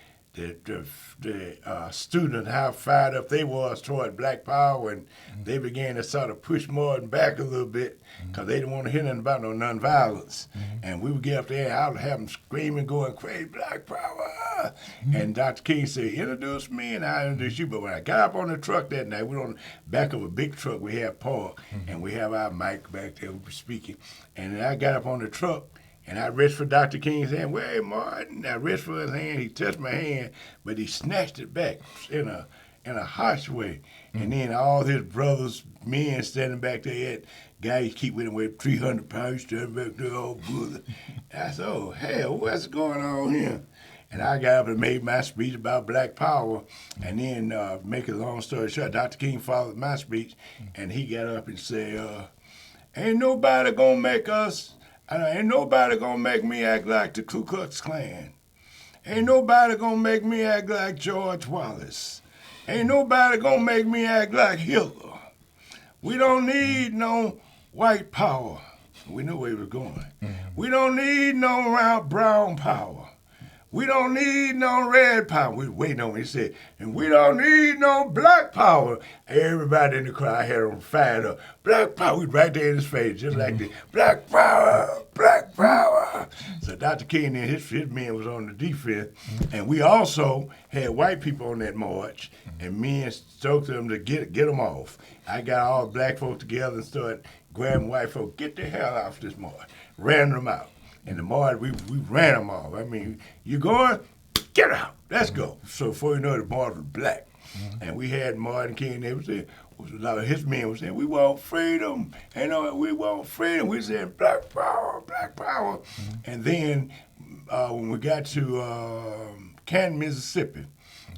students, how fired up they was toward Black Power, and they began to sort of push Martin back a little bit because they didn't want to hear nothing about no nonviolence. And we would get up there and I would have them screaming, going crazy, Black Power. And Dr. King said, introduce me and I introduce you. But when I got up on the truck that night, we were on the back of a big truck we had parked, and we have our mic back there, we were speaking. And then I got up on the truck, and I reached for Dr. King's hand. Wait, Martin. I reached for his hand. He touched my hand, but he snatched it back in a harsh way. And then all his brothers, men standing back there, had guys keep with him with 300 pounds, standing back there, all good. I said, oh, hell, what's going on here? And I got up and made my speech about Black Power. And then, make a long story short, Dr. King followed my speech, and he got up and said, ain't nobody gonna make us. Ain't nobody gonna make me act like the Ku Klux Klan. Ain't nobody gonna make me act like George Wallace. Ain't nobody gonna make me act like Hitler. We don't need no white power. We knew where he was going. We don't need no brown power. We don't need no red power. We waiting on him. He said, and we don't need no black power. Everybody in the crowd had him fired up. Black power. We right there in his face, just like this. Black power, black power. So Dr. King and his men was on the defense. And we also had white people on that march. And me and stoked them to get them off. I got all black folks together and started grabbing white folks. Get the hell off this march. Ran them out. And the march, we ran them off. I mean, you going? Get out. Let's go. So before you know it, the march was black. And we had Martin King, they was saying, a lot of his men were saying, we want freedom. You know, we want freedom. We said, black power, black power. And then when we got to Canton, Mississippi,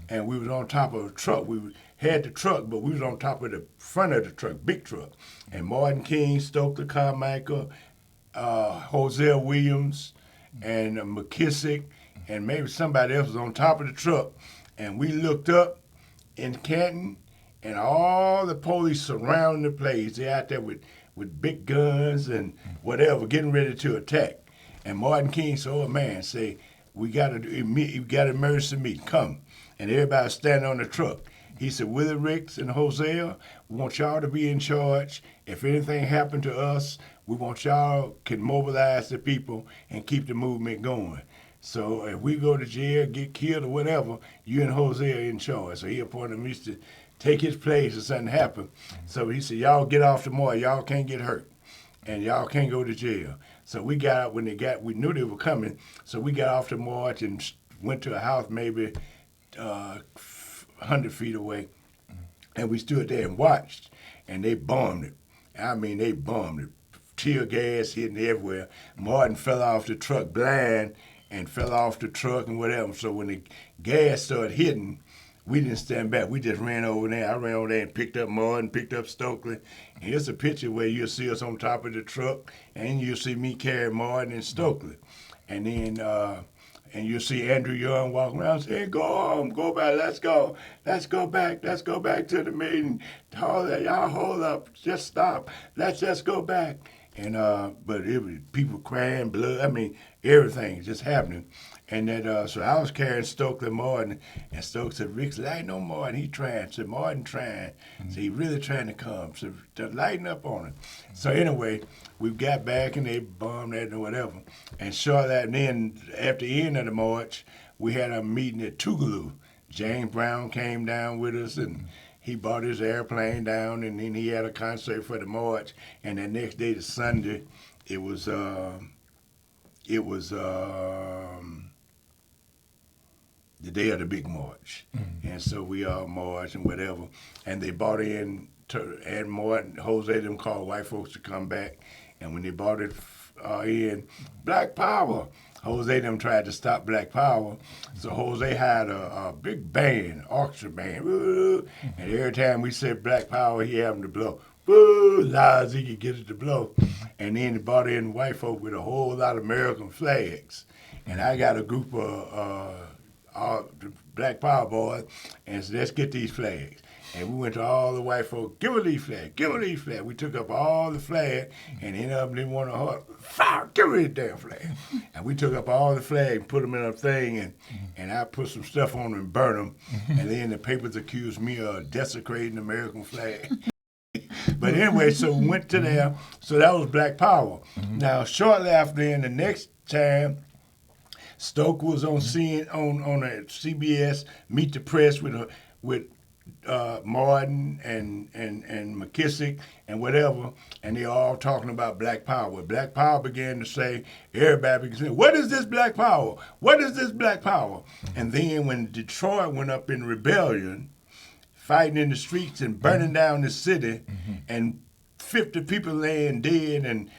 and we was on top of a truck, we had the truck, but we was on top of the front of the truck, big truck. And Martin King, Stokely Carmichael, Hosea Williams, and McKissick, and maybe somebody else was on top of the truck. And we looked up in Canton, and all the police surrounding the place. They're out there with big guns and whatever, getting ready to attack. And Martin King said, oh man, say, we got an emergency meeting, come. And everybody standing on the truck. He said, Willie Ricks and Hosea, we want y'all to be in charge. If anything happened to us, we want y'all can mobilize the people and keep the movement going. So if we go to jail, get killed or whatever, you and Hosea are in charge. So he appointed me to take his place if something happened. So he said, y'all get off the march. Y'all can't get hurt. And y'all can't go to jail. So we got out when we knew they were coming. So we got off the march and went to a house maybe 100 feet away. And we stood there and watched. And they bombed it. I mean, they bombed it. Tear gas hitting everywhere. Martin fell off the truck blind and fell off the truck and whatever. So when the gas started hitting, we didn't stand back. We just ran over there. I ran over there and picked up Martin, picked up Stokely. And here's a picture where you'll see us on top of the truck, and you'll see me carry Martin and Stokely. And then and you'll see Andrew Young walking around saying, "Go home, go back, let's go back to the meeting. Hold that, y'all hold up, just stop, let's just go back." And but it was people crying, blood. I mean, everything just happening. And that so I was carrying Stokely Martin, and Stokely said, "Rick's lighting on Martin. He trying." Said Martin trying. So he really trying to come. So to lighten up on him. So anyway, we got back and they bombed that and whatever. And shortly after then, at the end of the march, we had a meeting at Tougaloo. James Brown came down with us and he brought his airplane down, and then he had a concert for the march. And the next day, the Sunday, it was the day of the big march. And so we all marched and whatever. And they brought in to add Martin, Jose them called white folks to come back. And when they brought it in, Black Power. Jose them tried to stop Black Power. So Jose had a big band, orchestra band. And every time we said Black Power, he had them to blow. Woo, loud as he could get it to blow. And then they brought in white folk with a whole lot of American flags. And I got a group of Black Power boys, and said, "Let's get these flags." And we went to all the white folk, "Give her these flags, give her these flags." We took up all the flags, and any of them didn't want to fire, give her these damn flag. And we took up all the flags and put them in a thing, and I put some stuff on them and burned them. And then the papers accused me of desecrating the American flag. But anyway, so we went to there. So that was Black Power. Now, shortly after then, the next time, Stoke was on a CBS Meet the Press with Martin and McKissick and whatever, and they all talking about Black Power. Black Power began to say, everybody began to say, "What is this Black Power? What is this Black Power?" And then when Detroit went up in rebellion, fighting in the streets and burning down the city, and 50 people laying dead and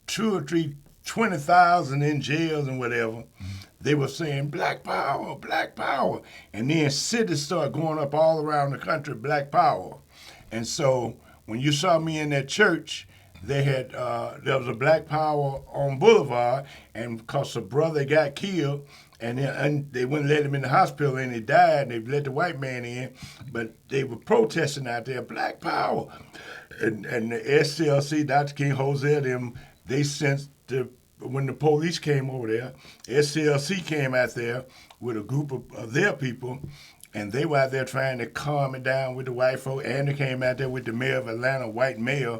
20,000 in jails and whatever, they were saying, "Black Power, Black Power." And then cities started going up all around the country, Black Power. And so when you saw me in that church, they had there was a Black Power on Boulevard, and because a brother got killed, and they wouldn't let him in the hospital, and he died, and they let the white man in, but they were protesting out there, "Black Power." And the SCLC, Dr. King, Jose, them, they sent when the police came over there, SCLC came out there with a group of their people, and they were out there trying to calm it down with the white folk, and they came out there with the mayor of Atlanta, white mayor,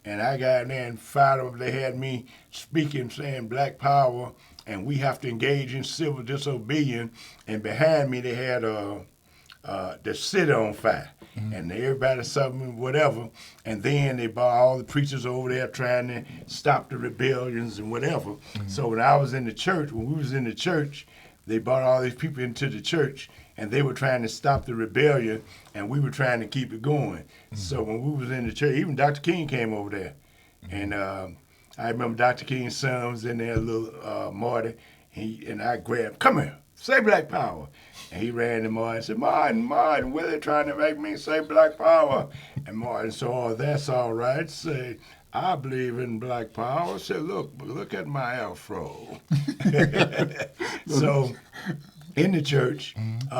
and I got in there and fired them. They had me speaking, saying Black Power, and we have to engage in civil disobedience, and behind me they had the city on fire. And everybody something, whatever. And then they brought all the preachers over there trying to stop the rebellions and whatever. So when I was in the church, when we was in the church, they brought all these people into the church, and they were trying to stop the rebellion, and we were trying to keep it going. So when we was in the church, even Dr. King came over there. And I remember Dr. King's son was in there, little Marty, and I grabbed, "Come here, say Black Power." And he ran to Martin and said, Martin, what are they trying to make me say Black Power? And Martin said, "Oh, that's all right. Say, I believe in Black Power." I said, look at my afro. So in the church,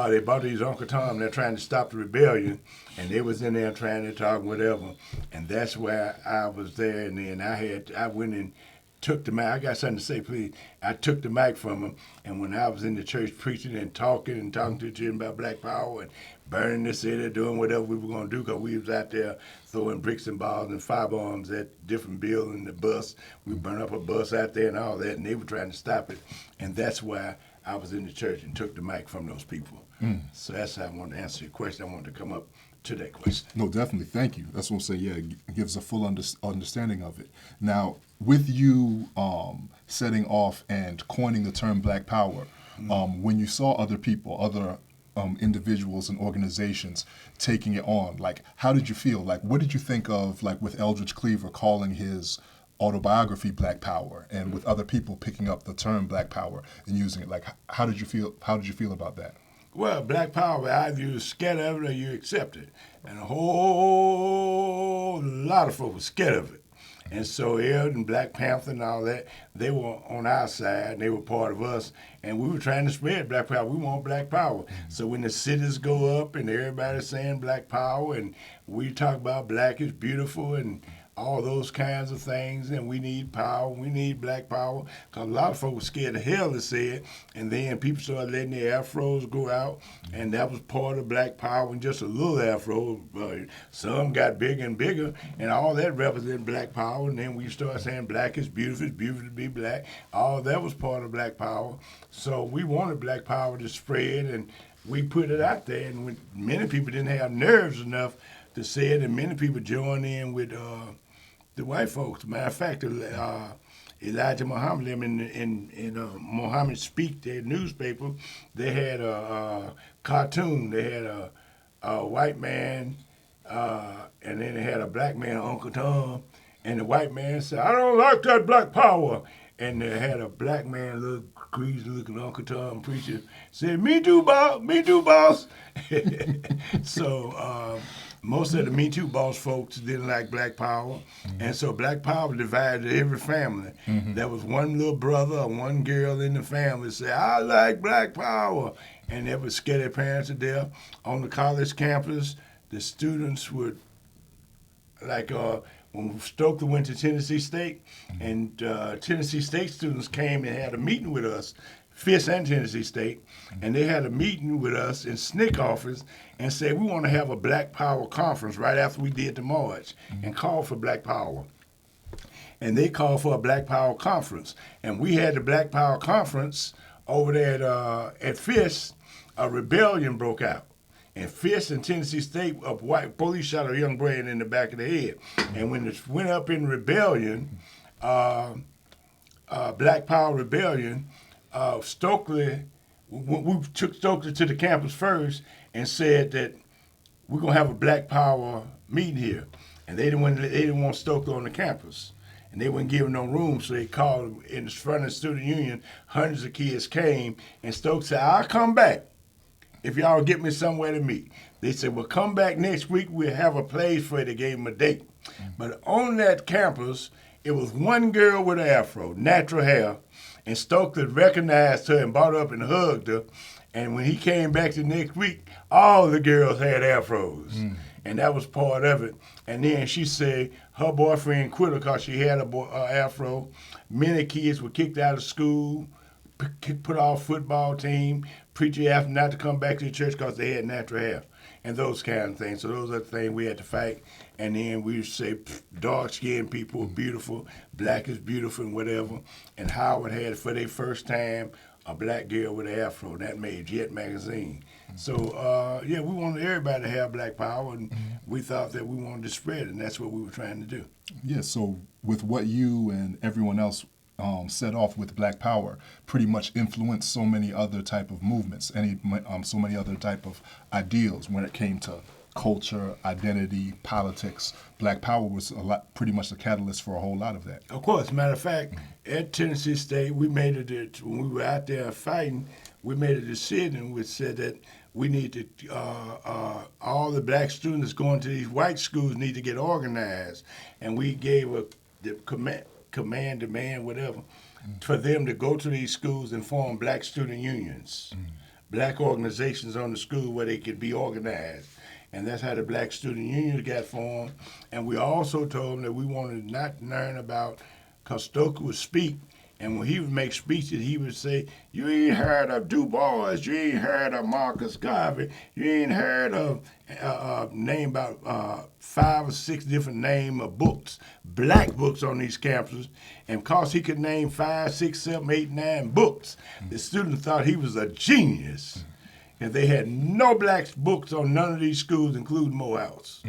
they brought these Uncle Tom, they're trying to stop the rebellion, and they was in there trying to talk whatever. And that's where I was there, and then I went and took the mic. "I got something to say, please." I took the mic from him, and when I was in the church preaching and talking to him about Black Power and burning the city, doing whatever we were going to do, because we was out there throwing bricks and balls and firebombs at different buildings, the bus. We burned up a bus out there and all that, and they were trying to stop it. And that's why I was in the church and took the mic from those people. So that's how I wanted to answer your question. I wanted to come up to that question. No, definitely. Thank you. That's what I'm saying. Yeah, it gives a full understanding of it. Now, with you setting off and coining the term Black Power, when you saw other people, other individuals and organizations taking it on, like, how did you feel? Like, what did you think of, like, with Eldridge Cleaver calling his autobiography Black Power, and with other people picking up the term Black Power and using it? Like, how did you feel? How did you feel about that? Well, black power, either you're scared of it or you accept it. And a whole lot of folks were scared of it. And so Ed and Black Panther and all that, they were on our side and they were part of us. And we were trying to spread black power. We want black power. So when the cities go up and everybody's saying black power and we talk about black is beautiful and all those kinds of things, and we need power, we need black power, because a lot of folks were scared to hell to say it, and then people started letting their afros go out, and that was part of black power, and just a little afro, some got bigger and bigger, and all that represented black power, and then we started saying black is beautiful, it's beautiful to be black, all that was part of black power, so we wanted black power to spread, and we put it out there, and when many people didn't have nerves enough to say it, and many people joined in with the white folks. Matter of fact, Elijah Muhammad, them in Muhammad Speak, their newspaper, they had a cartoon. They had a white man, and then they had a black man, Uncle Tom, and the white man said, "I don't like that black power." And they had a black man, little greasy-looking Uncle Tom preacher, said, "Me too, boss. Me too, boss." So most of the Me Too boss folks didn't like black power, and so black power divided every family. There was one little brother or one girl in the family that said, "I like black power," and they would scare their parents to death. On the college campus, the students would, like when Stokely went to Tennessee State, and Tennessee State students came and had a meeting with us, Fisk and Tennessee State, and they had a meeting with us in SNCC office and said, "We want to have a Black Power conference right after we did the march," and called for Black Power. And they called for a Black Power conference. And we had the Black Power conference over there at Fisk. A rebellion broke out. And Fisk and Tennessee State, white police shot a young boy in the back of the head. And when it went up in rebellion, Black Power rebellion, Stokely, we took Stokely to the campus first and said that we're gonna have a Black Power meeting here, and they didn't want Stokely on the campus, and they wouldn't give him no room, so they called in front of the student union. Hundreds of kids came, and Stokely said, "I'll come back if y'all get me somewhere to meet." They said, "Well, come back next week. We'll have a place for you." They gave him a date, but on that campus, it was one girl with an afro, natural hair. And Stokely recognized her and brought her up and hugged her. And when he came back the next week, all the girls had afros. And that was part of it. And then she said her boyfriend quit her because she had a afro. Many kids were kicked out of school, put off football team. Preacher asked them not to come back to the church because they had natural hair. And those kind of things. So those are the things we had to fight. And then we would say dark-skinned people are beautiful, black is beautiful, and whatever. And Howard had, for their first time, a black girl with an afro. That made Jet magazine. So, we wanted everybody to have black power, and we thought that we wanted to spread it, and that's what we were trying to do. Yeah, so with what you and everyone else set off with Black Power, pretty much influenced so many other type of movements, so many other type of ideals when it came to culture, identity, politics. Black Power was pretty much the catalyst for a whole lot of that. Of course. Matter of fact, at Tennessee State, we made it, when we were out there fighting, we made a decision which said that we need to, all the black students going to these white schools need to get organized. And we gave the command, demand, whatever, for them to go to these schools and form black student unions, black organizations on the school where they could be organized. And that's how the black student unions got formed. And we also told them that we wanted to not learn about, because Stokely would speak, and when he would make speeches, he would say, "You ain't heard of Du Bois, you ain't heard of Marcus Garvey, you ain't heard of name about 5 or 6 different name of books, black books on these campuses." And because he could name 5, 6, 7, 8, 9 books, the students thought he was a genius. And they had no black books on none of these schools, including Morehouse.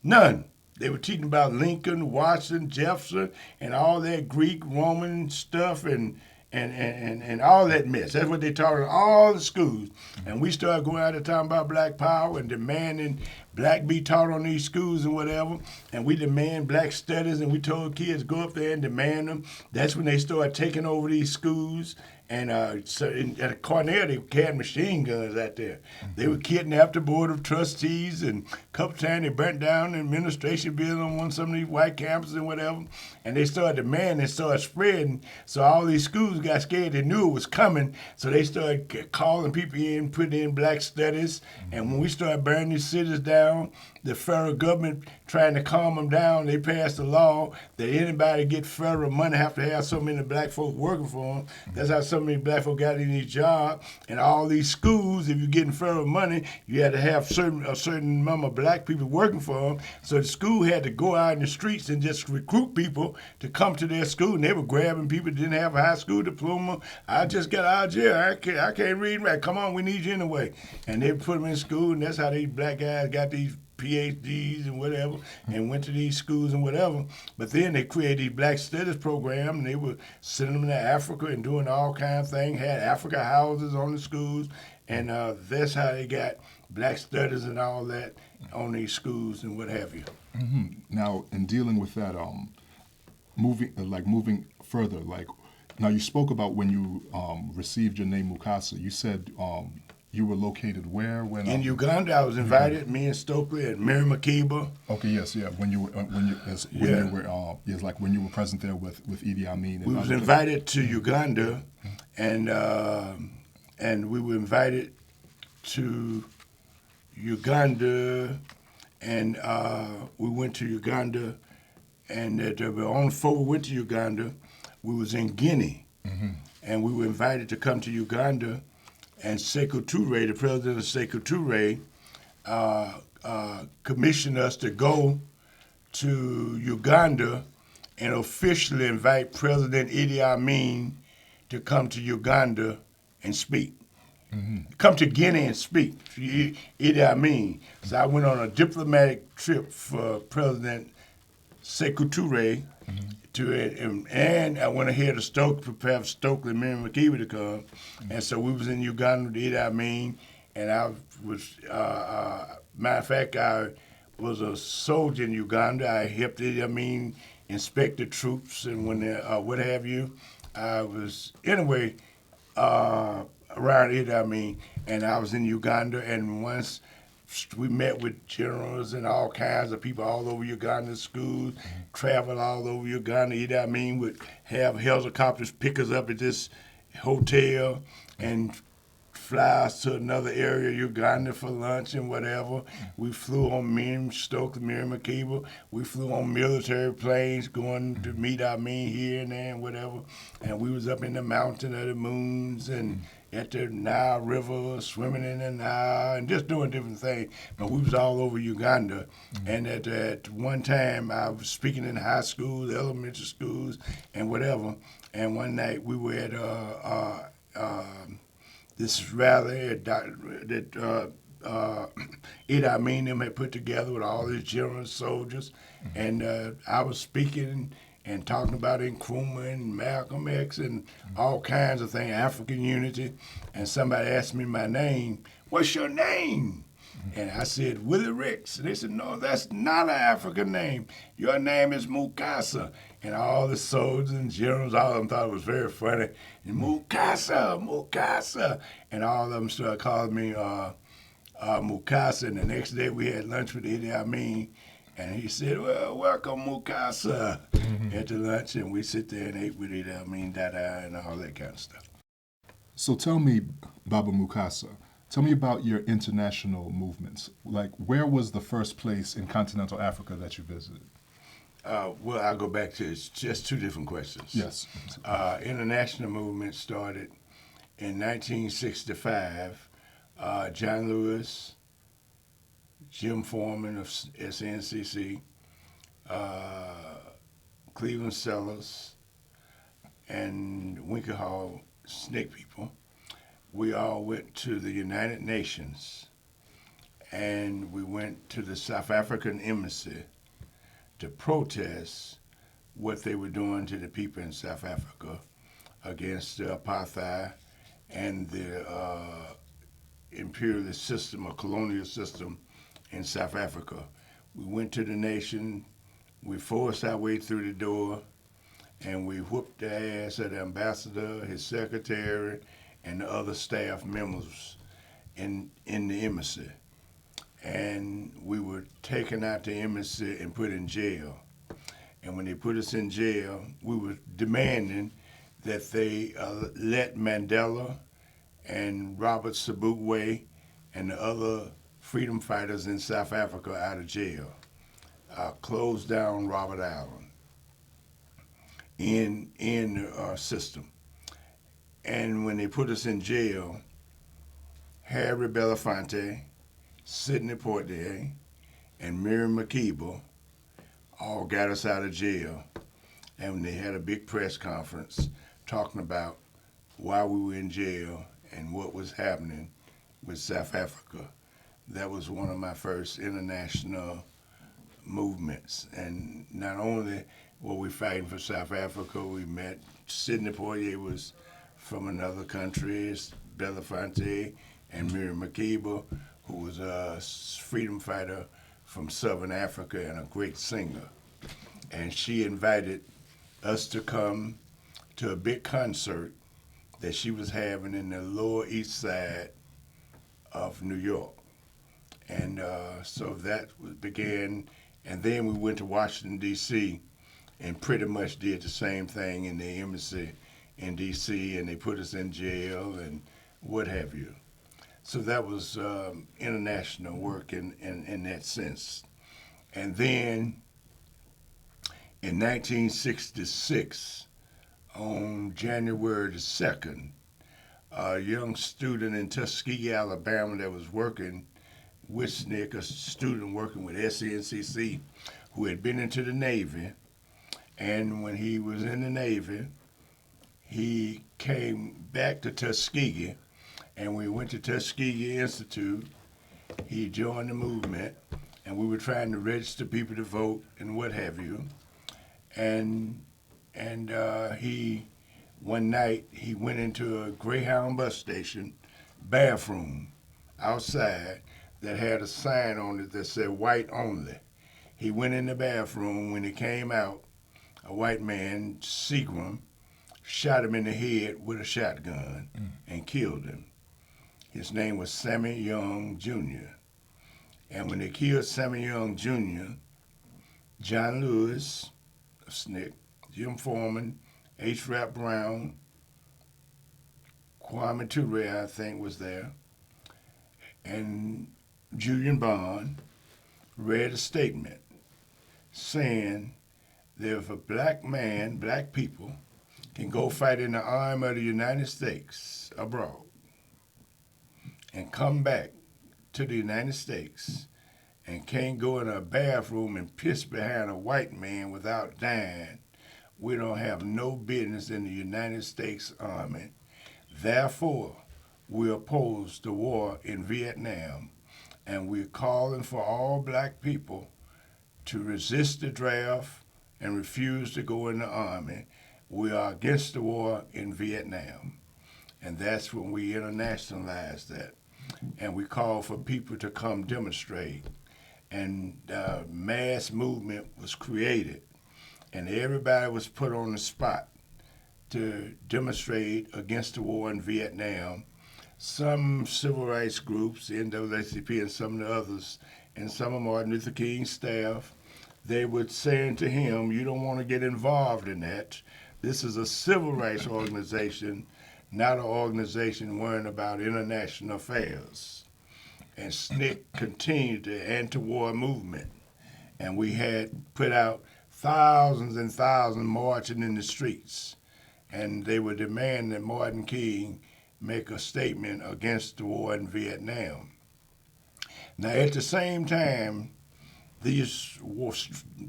None. They were teaching about Lincoln, Washington, Jefferson, and all that Greek, Roman stuff, and all that mess. That's what they taught in all the schools. And we started going out and talking about black power and demanding black be taught on these schools and whatever, and we demand black studies, and we told kids go up there and demand them. That's when they started taking over these schools. And at Cornell, they had machine guns out there. They would kidnap the board of trustees, and a couple times they burnt down the administration building on some of these white campuses and whatever. And they started demanding, they started spreading. So all these schools got scared. They knew it was coming. So they started calling people in, putting in black studies. And when we started burning these cities down, the federal government trying to calm them down, they passed a law that anybody get federal money have to have so many black folks working for them. That's how so many black folks got in these jobs. And all these schools, if you're getting federal money, you had to have a certain number of black people working for them. So the school had to go out in the streets and just recruit people to come to their school. And they were grabbing people that didn't have a high school diploma. I just got out of jail. I can't read and write. Come on, we need you anyway. And they put them in school, and that's how these black guys got these PhDs and whatever, and went to these schools and whatever. But then they created these black studies program, and they were sending them to Africa and doing all kinds of things, had Africa houses on the schools, and that's how they got black studies and all that on these schools and what have you. Mm-hmm. Now, in dealing with that, moving further, like, now you spoke about when you received your name Mukasa, you said you were located where? In Uganda, I was invited. Me and Stokely and Mary Makeba. Okay, yes, yeah. When you were present there with Idi Amin. We was invited to Uganda, and we were invited to Uganda, and we went to Uganda, and on before we went to Uganda, we was in Guinea, and we were invited to come to Uganda. And Sekou Touré, the president of Sekou Touré, commissioned us to go to Uganda and officially invite President Idi Amin to come to Uganda and speak. Come to Guinea and speak for Idi Amin. So I went on a diplomatic trip for President Sekou Touré, and I went ahead to prepare for Stokely and Mary Makeba to come. And so we was in Uganda with Idi Amin, and I was, matter of fact, I was a soldier in Uganda. I helped Idi Amin inspect the troops and when what have you. I was, anyway, around Idi Amin, and I was in Uganda, and once we met with generals and all kinds of people all over Uganda, schools, traveled all over Uganda. Idi Amin would have helicopters pick us up at this hotel and fly us to another area of Uganda for lunch and whatever. We flew on Miriam Stokely, Miriam Makeba. We flew on military planes going to meet Amin here and there and whatever. And we was up in the mountain of the moons and at the Nile River, swimming in the Nile, and just doing different things. But we was all over Uganda. And at one time, I was speaking in high schools, elementary schools, and whatever. And one night, we were at this rally that Idi Amin them had put together with all these general soldiers. And I was speaking and talking about Nkrumah and Malcolm X and all kinds of things, African unity. And somebody asked me my name. What's your name? And I said, Willie Ricks. And they said, no, that's not an African name. Your name is Mukasa. And all the soldiers and generals, all of them thought it was very funny. And Mukasa, Mukasa. And all of them started calling me Mukasa. And the next day we had lunch with Idi Amin. And he said, well, welcome, Mukasa, at the lunch. And we sit there and ate with Idi Amin Dada and all that kind of stuff. So tell me, Baba Mukasa, tell me about your international movements. Like, where was the first place in continental Africa that you visited? Well, I'll go back to it's just two different questions. Yes. International movement started in 1965. John Lewis, Jim Foreman of SNCC, Cleveland Sellers, and Winker Hall Snake People. We all went to the United Nations, and we went to the South African Embassy to protest what they were doing to the people in South Africa against the apartheid and the imperialist system or colonial system in South Africa. We went to the nation, we forced our way through the door, and we whooped the ass of the ambassador, his secretary, and the other staff members in the embassy. And we were taken out the embassy and put in jail. And when they put us in jail, we were demanding that they let Mandela and Robert Sobukwe and the other freedom fighters in South Africa out of jail. Close down Robert Island in our system. And when they put us in jail, Harry Belafonte, Sidney Poitier, and Miriam Makeba all got us out of jail. And they had a big press conference talking about why we were in jail and what was happening with South Africa. That was one of my first international movements. And not only were we fighting for South Africa, we met Sidney Poitier was from another country, Belafonte, and Miriam Makeba, who was a freedom fighter from Southern Africa and a great singer. And she invited us to come to a big concert that she was having in the Lower East Side of New York. And so that began, and then we went to Washington, D.C., and pretty much did the same thing in the embassy in D.C., and they put us in jail and what have you. So that was international work in that sense. And then in 1966, on January the 2nd, a young student in Tuskegee, Alabama that was working with SNCC, a student working with SNCC, who had been into the Navy. And when he was in the Navy, he came back to Tuskegee, and we went to Tuskegee Institute. He joined the movement, and we were trying to register people to vote and what have you. And he, one night, he went into a Greyhound bus station bathroom outside that had a sign on it that said white only. He went in the bathroom. When he came out, a white man, Seagram, shot him in the head with a shotgun and killed him. His name was Sammy Young Jr. And when they killed Sammy Young Jr., John Lewis of SNCC, Jim Foreman, H. Rap Brown, Kwame Ture, I think, was there, and Julian Bond read a statement saying that if a black man, black people, can go fight in the army of the United States abroad and come back to the United States and can't go in a bathroom and piss behind a white man without dying, we don't have no business in the United States Army. Therefore, we oppose the war in Vietnam, and we're calling for all black people to resist the draft and refuse to go in the Army. We are against the war in Vietnam. And that's when we internationalized that. And we called for people to come demonstrate. And mass movement was created. And everybody was put on the spot to demonstrate against the war in Vietnam. Some civil rights groups, the NAACP and some of the others, and some of Martin Luther King's staff, they were saying to him, you don't want to get involved in that. This is a civil rights organization, not an organization worrying about international affairs. And SNCC continued the anti-war movement. And we had put out thousands and thousands marching in the streets. And they were demanding that Martin King make a statement against the war in Vietnam. Now, at the same time, these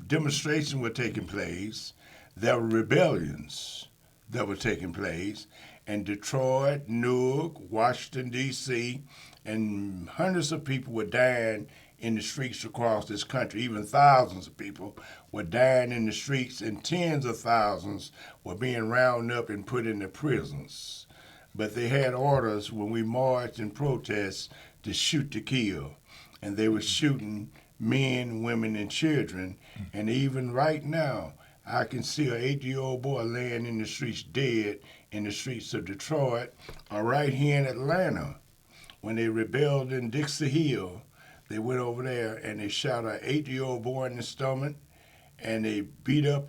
demonstrations were taking place. There were rebellions that were taking place in Detroit, Newark, Washington, D.C., and hundreds of people were dying in the streets across this country. Even thousands of people were dying in the streets, and tens of thousands were being rounded up and put into prisons. But they had orders when we marched and protest to shoot to kill. and they were shooting men, women, and children. And even right now, I can see an 8-year-old boy laying in the streets dead in the streets of Detroit, or right here in Atlanta. When they rebelled in Dixie Hill, they went over there and they shot an 8-year-old boy in the stomach, and they beat up,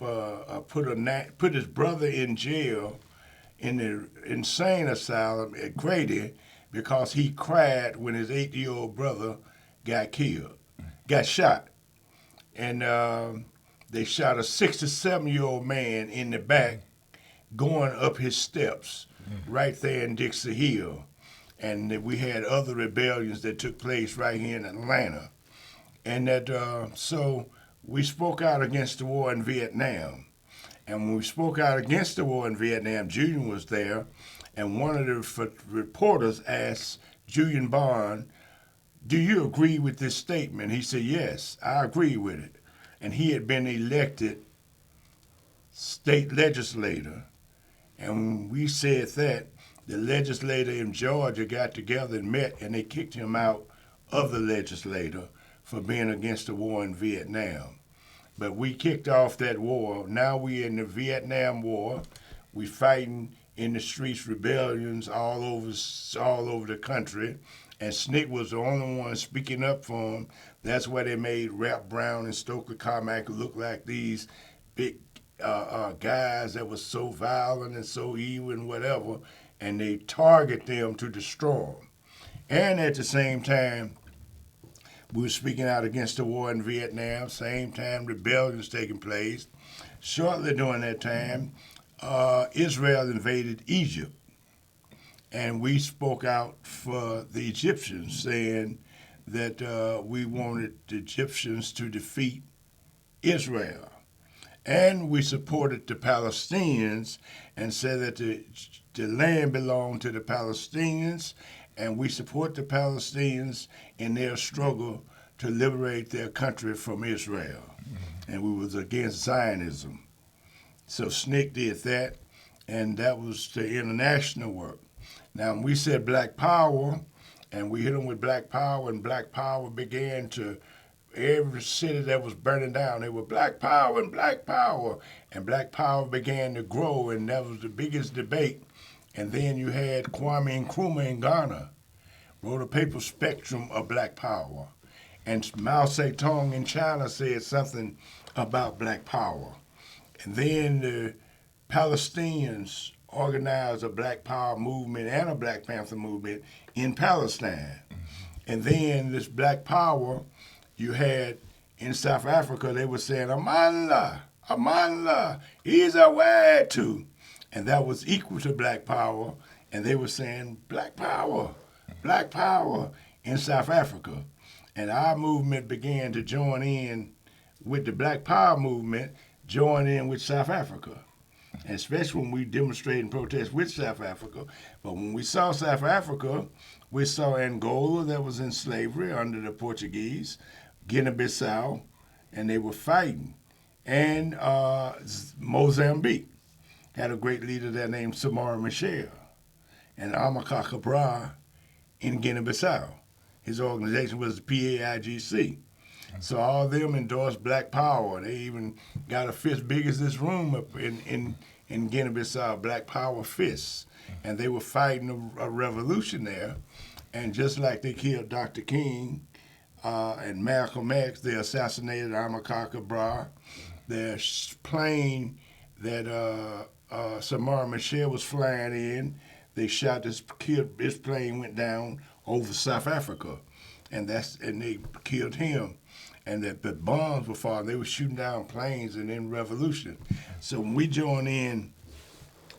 put his brother in jail in the insane asylum at Grady because he cried when his 8-year-old brother got shot. And they shot a 67-year-old man in the back going up his steps right there in Dixie Hill. And we had other rebellions that took place right here in Atlanta. And so we spoke out against the war in Vietnam. And when we spoke out against the war in Vietnam, Julian was there, and one of the reporters asked Julian Bond, "Do you agree with this statement?" He said, "Yes, I agree with it." And he had been elected state legislator. And when we said that, the legislator in Georgia got together and met, and they kicked him out of the legislature for being against the war in Vietnam. But we kicked off that war. Now we in the Vietnam War. We fighting in the streets, rebellions all over the country. And Snick was the only one speaking up for him. That's why they made Rap Brown and Stokely Carmichael look like these big guys that were so violent and so evil and whatever. And they target them to destroy them. And at the same time, we were speaking out against the war in Vietnam. Same time, rebellions taking place. Shortly during that time, Israel invaded Egypt. And we spoke out for the Egyptians, saying that we wanted the Egyptians to defeat Israel. And we supported the Palestinians and said that the land belonged to the Palestinians, and we support the Palestinians in their struggle to liberate their country from Israel. And we was against Zionism. So Snick did that, and that was the international work. Now, we said Black Power, and we hit them with Black Power, and Black Power began to, every city that was burning down, they were Black Power and Black Power. And Black Power began to grow, and that was the biggest debate. And then you had Kwame Nkrumah in Ghana, wrote a paper, Spectrum of Black Power. And Mao Zedong in China said something about Black Power. And then the Palestinians organized a Black Power movement and a Black Panther movement in Palestine. And then this Black Power, you had in South Africa, they were saying, Amandla, Amandla, is a way to. And that was equal to Black Power. And they were saying, Black Power in South Africa. And our movement began to join in with the Black Power movement, join in with South Africa. And especially when we demonstrated and protest with South Africa. But when we saw South Africa, we saw Angola that was in slavery under the Portuguese, Guinea-Bissau, and they were fighting. And Mozambique had a great leader there named Samora Machel. And Amilcar Cabral in Guinea-Bissau. His organization was the PAIGC. So all of them endorsed Black Power. They even got a fist big as this room up in Guinea-Bissau, Black Power fists. And they were fighting a revolution there. And just like they killed Dr. King and Malcolm X, they assassinated Amilcar Cabral. Their plane that Samora Machel was flying in, they shot this plane went down over South Africa. And they killed him. And the bombs were falling. They were shooting down planes and then revolution. So when we joined in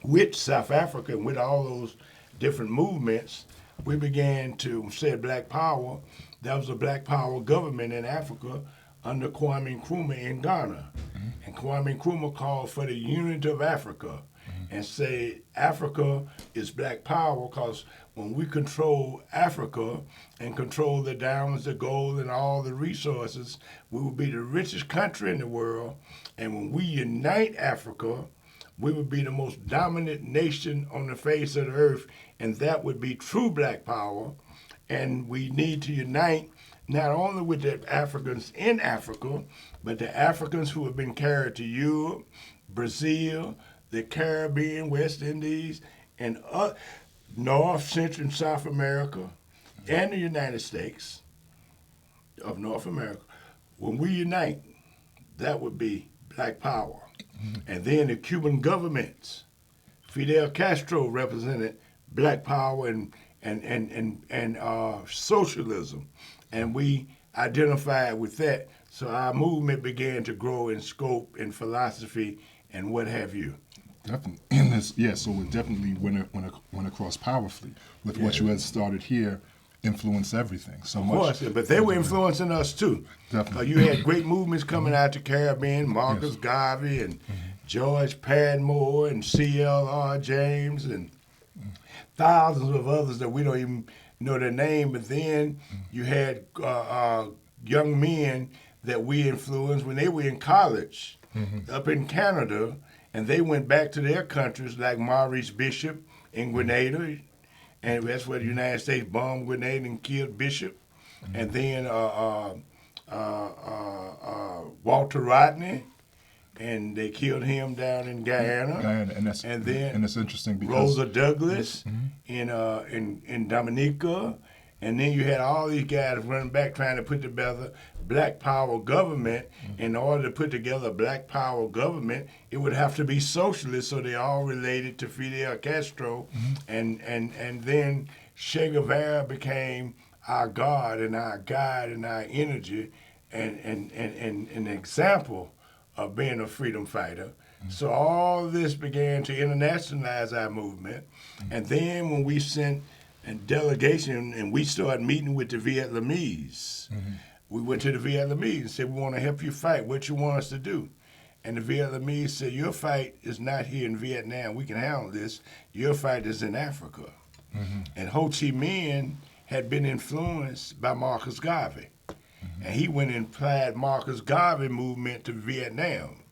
with South Africa and with all those different movements, we began to say Black Power. That was a Black Power government in Africa under Kwame Nkrumah in Ghana. Mm-hmm. And Kwame Nkrumah called for the unity of Africa and said Africa is Black Power because when we control Africa and control the diamonds, the gold, and all the resources, we will be the richest country in the world. And when we unite Africa, we would be the most dominant nation on the face of the earth, and that would be true Black Power. And we need to unite not only with the Africans in Africa, but the Africans who have been carried to Europe, Brazil, the Caribbean, West Indies, and North, Central, and South America, and the United States of North America. When we unite, that would be black power. And then the Cuban governments, Fidel Castro represented black power and socialism, and we identified with that. So our movement began to grow in scope and philosophy and what have you. Definitely. In this, yeah, so it definitely went across powerfully with what you had started here. Influenced everything so much. Of course, but they were influencing us too. Definitely. You had great movements coming out the Caribbean, Marcus Garvey and George Padmore and C.L.R. James and thousands of others that we don't even know their name. But then you had young men that we influenced when they were in college up in Canada, and they went back to their countries like Maurice Bishop in Grenada. And that's where the United States bombed Grenada and killed Bishop. And then Walter Rodney, and they killed him down in Guyana. And it's interesting because Rosa Douglas in Dominica. And then you had all these guys running back trying to put together black power government. In order to put together a black power government, it would have to be socialist, so they all related to Fidel Castro. And then Che Guevara became our God and our guide and our energy and an example of being a freedom fighter. So all this began to internationalize our movement. And then when we sent a delegation and we started meeting with the Vietnamese, we went to the Vietnamese and said, we want to help you fight. What you want us to do? And the Vietnamese said, your fight is not here in Vietnam. We can handle this. Your fight is in Africa. And Ho Chi Minh had been influenced by Marcus Garvey. And he went and applied Marcus Garvey movement to Vietnam.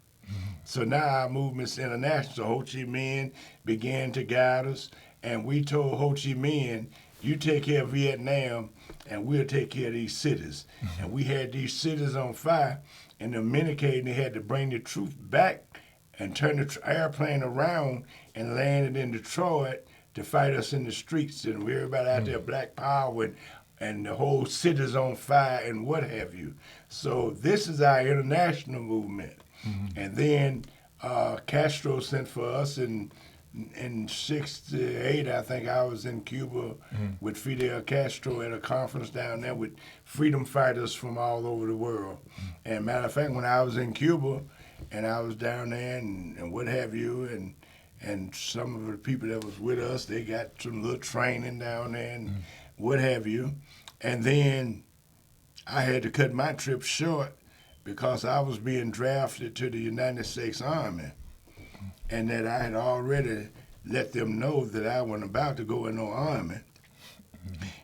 So now our movement's international. So Ho Chi Minh began to guide us, and we told Ho Chi Minh, you take care of Vietnam, and we'll take care of these cities. And we had these cities on fire, and the Dominican, they had to bring the troops back and turn the airplane around and land it in Detroit to fight us in the streets. And everybody out there, black power, and the whole city's on fire and what have you. So this is our international movement. And then Castro sent for us in '68, I think I was in Cuba with Fidel Castro at a conference down there with freedom fighters from all over the world. And matter of fact, when I was in Cuba and I was down there and what have you, and some of the people that was with us, they got some little training down there and what have you. And then I had to cut my trip short because I was being drafted to the United States Army, and that I had already let them know that I wasn't about to go in no army.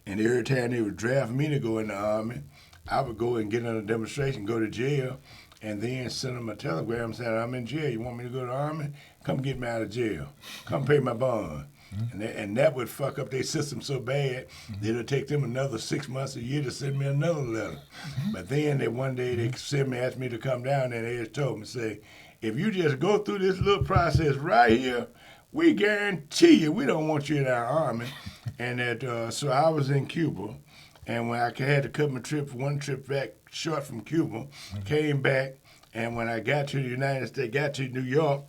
And every time they would draft me to go in the army, I would go and get on a demonstration, go to jail, and then send them a telegram saying, I'm in jail. You want me to go to the army? Come get me out of jail. Come pay my bond. And that would fuck up their system so bad that it'll take them another 6 months, a year to send me another letter. But then one day they sent me, asked me to come down, and they just told me, say, if you just go through this little process right here, we guarantee you we don't want you in our army. And so I was in Cuba, and when I had to cut my one trip back short from Cuba, came back, and when I got to the United States, got to New York,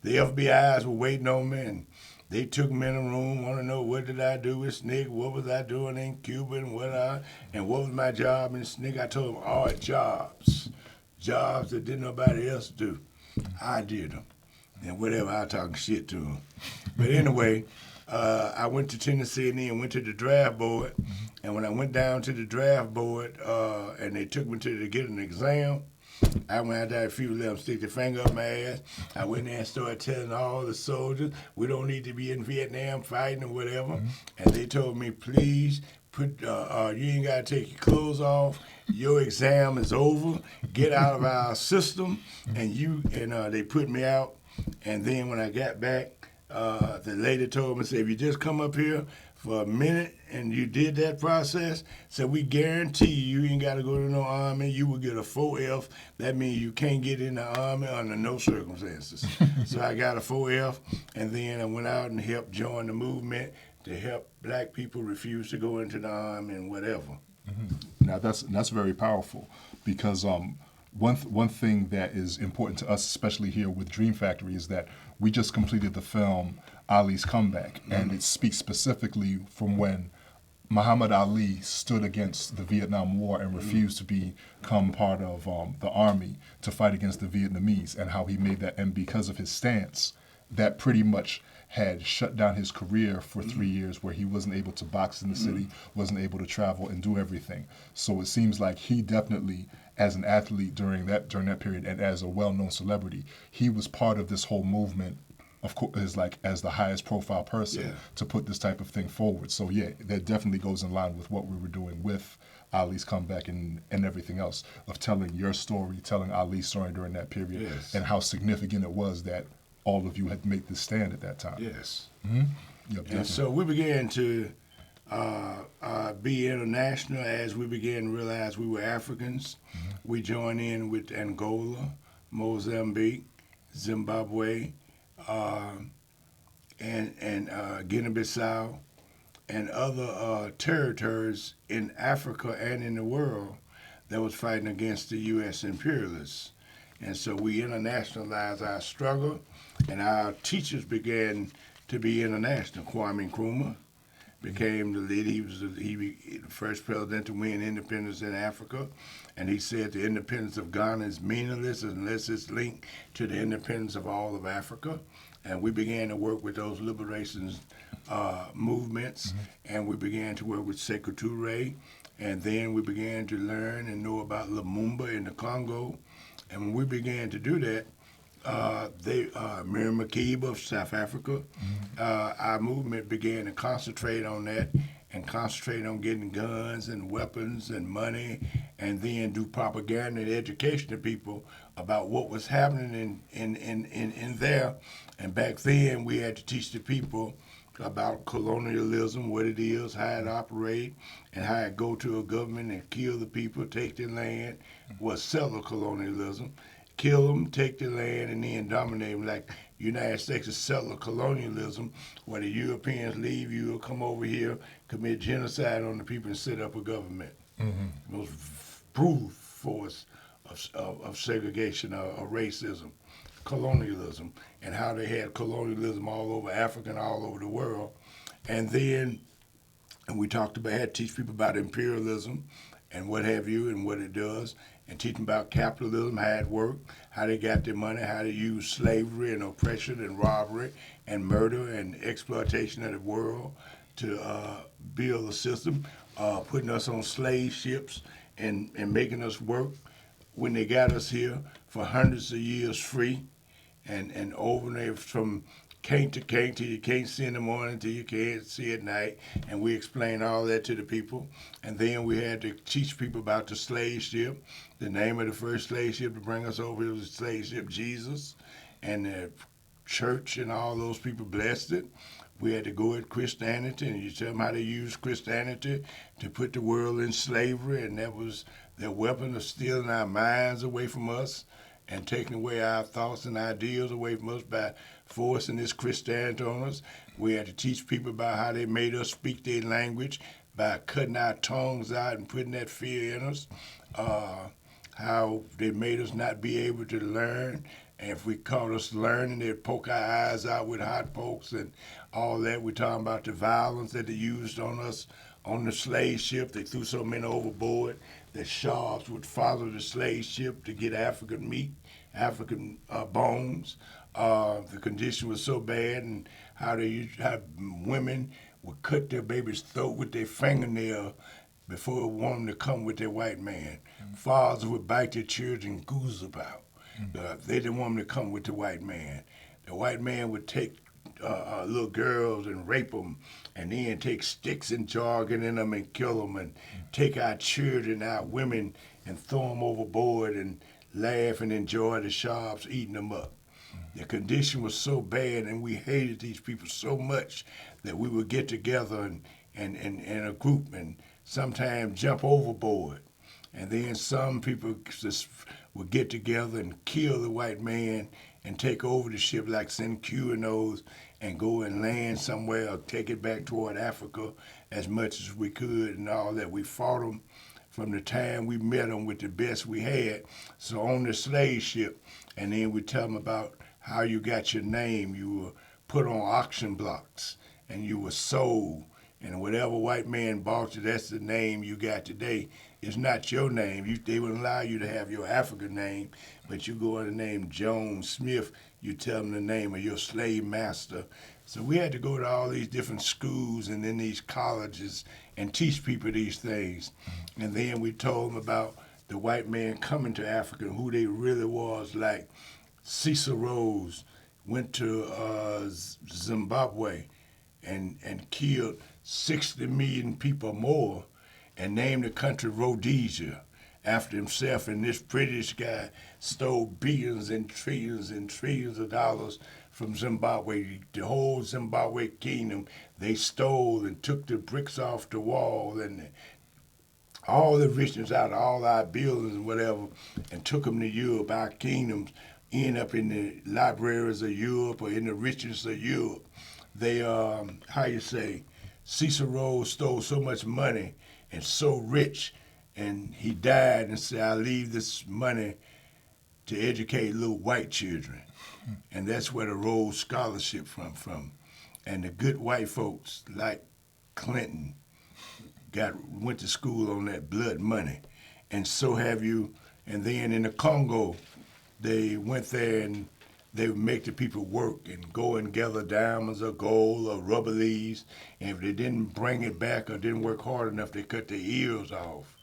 the FBI's were waiting on me, and they took me in a room, want to know what did I do with SNCC, what was I doing in Cuba, and what was my job in SNCC. I told them all jobs that didn't nobody else do. I did them, and whatever, I was talking shit to them. But anyway, I went to Tennessee and then went to the draft board, and when I went down to the draft board and they took me to get an exam, I went out there, a few of them stick their finger up my ass. I went there and started telling all the soldiers, we don't need to be in Vietnam fighting or whatever. And they told me, please, you ain't got to take your clothes off. Your exam is over. Get out of our system. And they put me out. And then when I got back, the lady told me, say, if you just come up here for a minute and you did that process, so we guarantee you ain't got to go to no army. You will get a 4F. That means you can't get in the army under no circumstances. So I got a 4F, and then I went out and helped join the movement to help black people refuse to go into the army and whatever. Now that's very powerful because one thing that is important to us, especially here with Dream Factory, is that we just completed the film Ali's Comeback, and it speaks specifically from when Muhammad Ali stood against the Vietnam War and refused to become part of the army to fight against the Vietnamese, and how he made that, and because of his stance, that pretty much had shut down his career for 3 years, where he wasn't able to box in the city, wasn't able to travel and do everything. So it seems like he definitely, as an athlete during that period, and as a well-known celebrity, he was part of this whole movement. Of course, is like as the highest profile person to put this type of thing forward. So yeah, that definitely goes in line with what we were doing with Ali's Comeback and everything else, of telling your story, telling Ali's story during that period, and how significant it was that all of you had made this stand at that time. Yes. Yep, And so we began to be international as we began to realize we were Africans. We joined in with Angola, Mozambique, Zimbabwe, and Guinea-Bissau, and other territories in Africa and in the world that was fighting against the U.S. imperialists. And so we internationalized our struggle, and our teachers began to be international. Kwame Nkrumah became the leader. He was the first president to win independence in Africa, and he said the independence of Ghana is meaningless unless it's linked to the independence of all of Africa. And we began to work with those liberation movements, and we began to work with Sekou Touré, and then we began to learn and know about Lumumba in the Congo. And when we began to do that, Miriam Makeba of South Africa, our movement began to concentrate on that and concentrate on getting guns and weapons and money, and then do propaganda and education to people about what was happening in there. And back then, we had to teach the people about colonialism, what it is, how it operates, and how it go to a government and kill the people, take their land, was settler colonialism. Kill them, take their land, and then dominate them. Like United States is settler colonialism, where the Europeans leave, you will come over here, commit genocide on the people, and set up a government. Most brutal force of segregation, of racism, colonialism, and how they had colonialism all over Africa and all over the world. And then we talked about, had to teach people about imperialism and what have you, and what it does, and teach them about capitalism, how it worked, how they got their money, how they used slavery and oppression and robbery and murder and exploitation of the world to build a system, putting us on slave ships and making us work when they got us here for hundreds of years free, and over there from can't to can't till you can't see in the morning till you can't see at night, and we explained all that to the people. And then we had to teach people about the slave ship. The name of the first slave ship to bring us over was the slave ship Jesus, and the church and all those people blessed it. We had to go at Christianity, and you tell them how to use Christianity to put the world in slavery, and that was their weapon of stealing our minds away from us and taking away our thoughts and ideals away from us by forcing this Christianity on us. We had to teach people about how they made us speak their language by cutting our tongues out and putting that fear in us, how they made us not be able to learn. And if we caught us learning, they'd poke our eyes out with hot pokes and all that. We're talking about the violence that they used on us on the slave ship. They threw so many overboard that sharks would follow the slave ship to get African meat, African bones. The condition was so bad, and how they used to have women would cut their baby's throat with their fingernail before it wanted them to come with their white man. Fathers would bite their children's goose out. They didn't want them to come with the white man. The white man would take little girls and rape them, and then take sticks and jargon in them and kill them, and take our children, our women, and throw them overboard and laugh and enjoy the sharks eating them up. The condition was so bad, and we hated these people so much that we would get together and in a group and sometimes jump overboard. And then some people just would get together and kill the white man and take over the ship, like send Q&Os and go and land somewhere or take it back toward Africa as much as we could and all that. We fought them from the time we met them with the best we had. So on the slave ship, and then we tell them about how you got your name. You were put on auction blocks and you were sold. And whatever white man bought you, that's the name you got today. It's not your name. They wouldn't allow you to have your African name, but you go under the name Jones Smith. You tell them the name of your slave master. So we had to go to all these different schools and then these colleges and teach people these things. And then we told them about the white man coming to Africa and who they really was. Like Cecil Rhodes went to Zimbabwe and killed 60 million people more and named the country Rhodesia after himself. And this British guy stole billions and trillions of dollars from Zimbabwe. The whole Zimbabwe kingdom, they stole and took the bricks off the wall and all the richness out of all our buildings and whatever and took them to Europe. Our kingdoms end up in the libraries of Europe or in the richness of Europe. They, Cecil Rhodes stole so much money and so rich, and he died and said, I leave this money to educate little white children. And that's where the Rhodes Scholarship from. And the good white folks like Clinton went to school on that blood money. And so have you. And then in the Congo, they went there and they would make the people work and go and gather diamonds or gold or rubber leaves. And if they didn't bring it back or didn't work hard enough, they cut their ears off.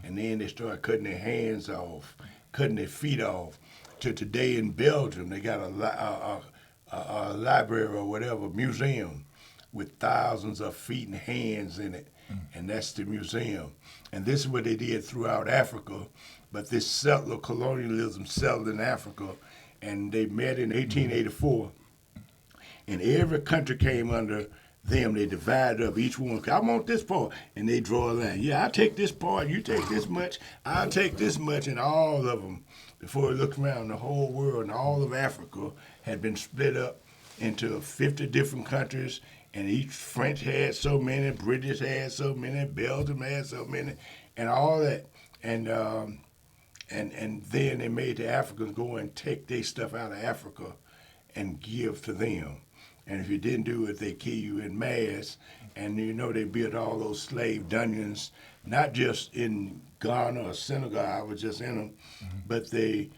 And then they started cutting their hands off, cutting their feet off. To today in Belgium, they got a library or whatever, museum with thousands of feet and hands in it. And that's the museum. And this is what they did throughout Africa. But this settler colonialism settled in Africa, and they met in 1884. And every country came under them. They divided up each one. I want this part. And they draw a line. Yeah, I'll take this part. You take this much. I'll take this much. And all of them, before we looked around, the whole world and all of Africa had been split up into 50 different countries. And each French had so many, British had so many, Belgium had so many, and all that. And then they made the Africans go and take their stuff out of Africa and give to them. And if you didn't do it, they kill you in mass. And you know they built all those slave dungeons, not just in Ghana or Senegal, I was just in them, but they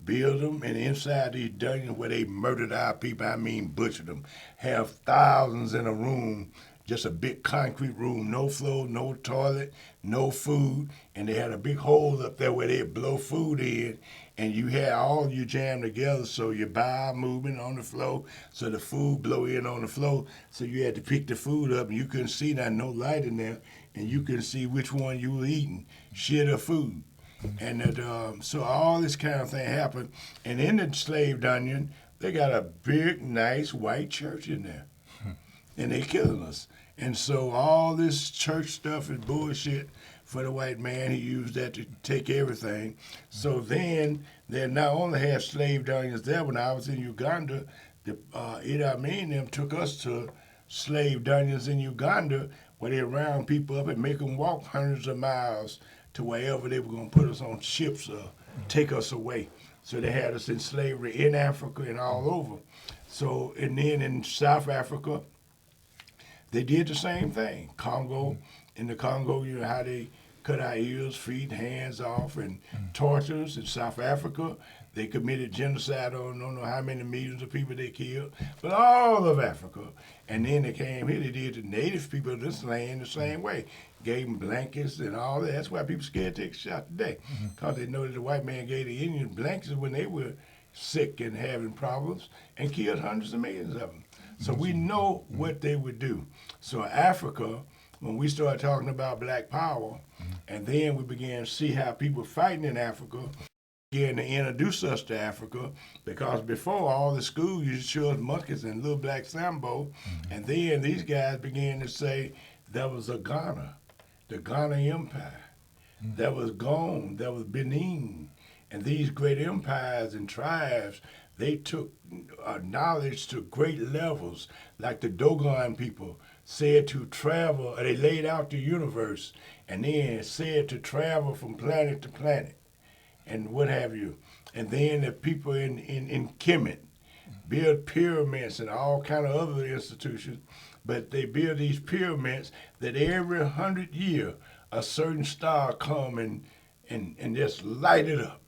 build them, and inside these dungeons where they murdered our people, I mean butchered them, have thousands in a room, just a big concrete room, no floor, no toilet, no food, and they had a big hole up there where they'd blow food in, and you had all you jammed together so your bowel movement on the floor, so the food blow in on the floor, so you had to pick the food up, and you couldn't see that, no light in there, and you couldn't see which one you were eating, shit or food. And so all this kind of thing happened. And in the slave dungeon, they got a big, nice white church in there. And they killing us. And so all this church stuff is bullshit for the white man. He used that to take everything. So then they not only have slave dungeons there. When I was in Uganda, Idi Amin and them took us to slave dungeons in Uganda where they round people up and make them walk hundreds of miles to wherever they were going to put us on ships or take us away. So they had us in slavery in Africa and all over. So, and then in South Africa, they did the same thing. Congo, in the Congo, you know how they cut our ears, feet, hands off, and tortures. In South Africa, they committed genocide on don't know how many millions of people they killed, but all of Africa. And then they came here, they did the native people of this land the same way. Gave them blankets and all that. That's why people scared to take a shot today, because they know that the white man gave the Indians blankets when they were sick and having problems and killed hundreds of millions of them. So we know what they would do. So Africa, when we started talking about black power, and then we began to see how people fighting in Africa, began to introduce us to Africa, because before all the schools used to show us monkeys and little black Sambo, and then these guys began to say there was a Ghana, the Ghana Empire, that was gone, that was Benin, and these great empires and tribes, they took knowledge to great levels, like the Dogon people said to travel, they laid out the universe, and then said to travel from planet to planet, and what have you. And then the people in Kemet build pyramids and all kind of other institutions, but they build these pyramids that every 100 years a certain star come and just light it up.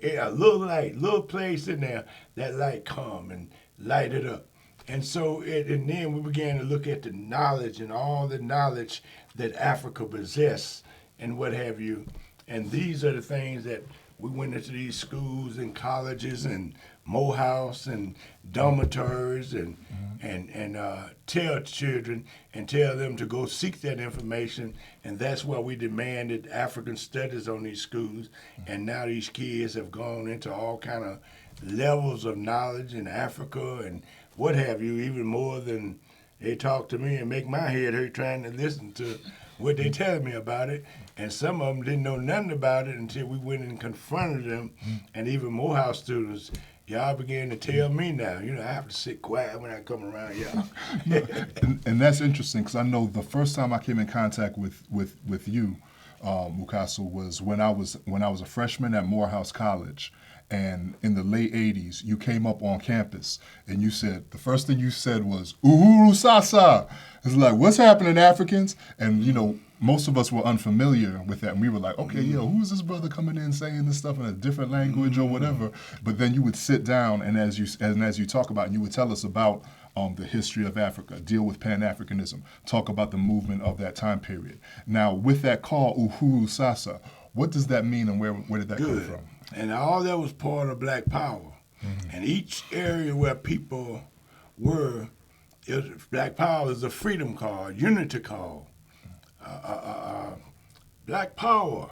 A little light, little place in there, that light come and light it up. And so, and then we began to look at the knowledge and all the knowledge that Africa possessed and what have you. And these are the things that we went into these schools and colleges and Morehouse and dormitories and tell children and tell them to go seek that information. And that's why we demanded African studies on these schools. And now these kids have gone into all kind of levels of knowledge in Africa and what have you, even more than they talk to me and make my head hurt trying to listen to what they tell me about it. And some of them didn't know nothing about it until we went and confronted them. And even Morehouse students, y'all began to tell me now, I have to sit quiet when I come around y'all. and that's interesting, because I know the first time I came in contact with you, Mukasa, was when I was a freshman at Morehouse College. And in the late 80s, you came up on campus and you said, the first thing you said was, Uhuru Sasa. It's like, what's happening, Africans? And, most of us were unfamiliar with that. And we were like, okay, who's this brother coming in saying this stuff in a different language or whatever? But then you would sit down and as you talk about it, you would tell us about the history of Africa, deal with Pan-Africanism, talk about the movement of that time period. Now, with that call, Uhuru Sasa, what does that mean and where did that come from? And all that was part of Black Power. And each area where people were, Black Power is a freedom call, unity call. Black Power.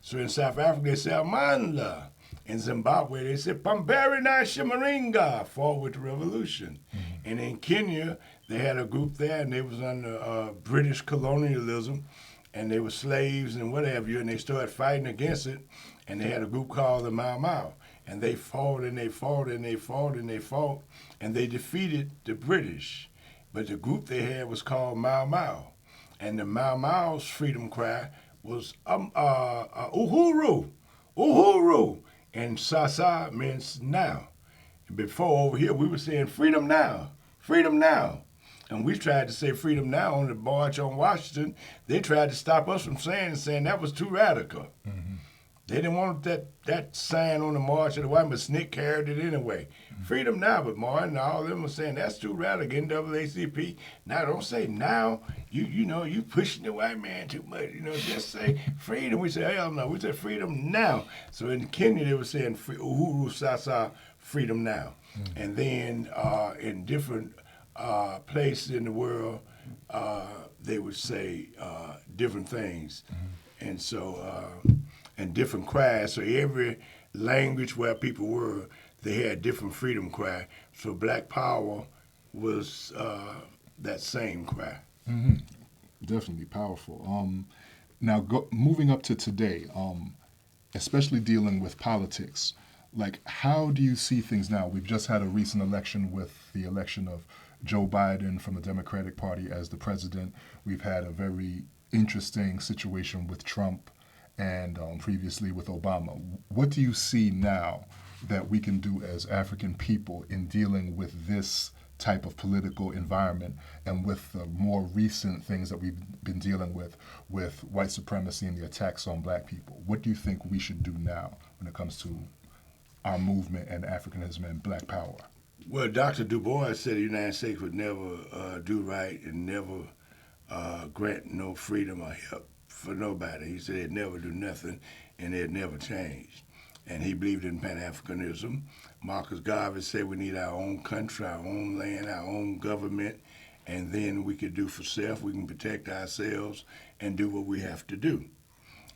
So in South Africa, they say Amandla. In Zimbabwe, they say Pamberi na Shimaringa, forward to revolution. And in Kenya, they had a group there, and they was under British colonialism, and they were slaves and what have you, and they started fighting against it, and they had a group called the Mau Mau. And they fought and they fought and they fought and they fought, and they defeated the British. But the group they had was called Mau Mau. And the Mau Mau's freedom cry was Uhuru, Uhuru. And Sasa means now. And before over here, we were saying freedom now, freedom now. And we tried to say freedom now on the march on Washington. They tried to stop us from saying that was too radical. They didn't want that sign on the march of the white, but Snick carried it anyway. Freedom now, but Martin and all of them were saying that's too radical. NAACP. Now don't say now. You pushing the white man too much. Just say freedom. We say hell no. We say freedom now. So in Kenya they were saying Uhuru Sasa, freedom now. And then in different places in the world they would say different things, and so. And different cries. So every language where people were, they had different freedom cry. So Black Power was that same cry. Definitely powerful. Now, moving up to today, especially dealing with politics, like how do you see things now? We've just had a recent election with the election of Joe Biden from the Democratic Party as the president. We've had a very interesting situation with Trump and previously with Obama. What do you see now that we can do as African people in dealing with this type of political environment and with the more recent things that we've been dealing with white supremacy and the attacks on black people? What do you think we should do now when it comes to our movement and Africanism and black power? Well, Dr. Du Bois said the United States would never do right and never grant no freedom or help for nobody. He said they'd never do nothing and they'd never change. And he believed in Pan-Africanism. Marcus Garvey said we need our own country, our own land, our own government, and then we could do for self, we can protect ourselves and do what we have to do.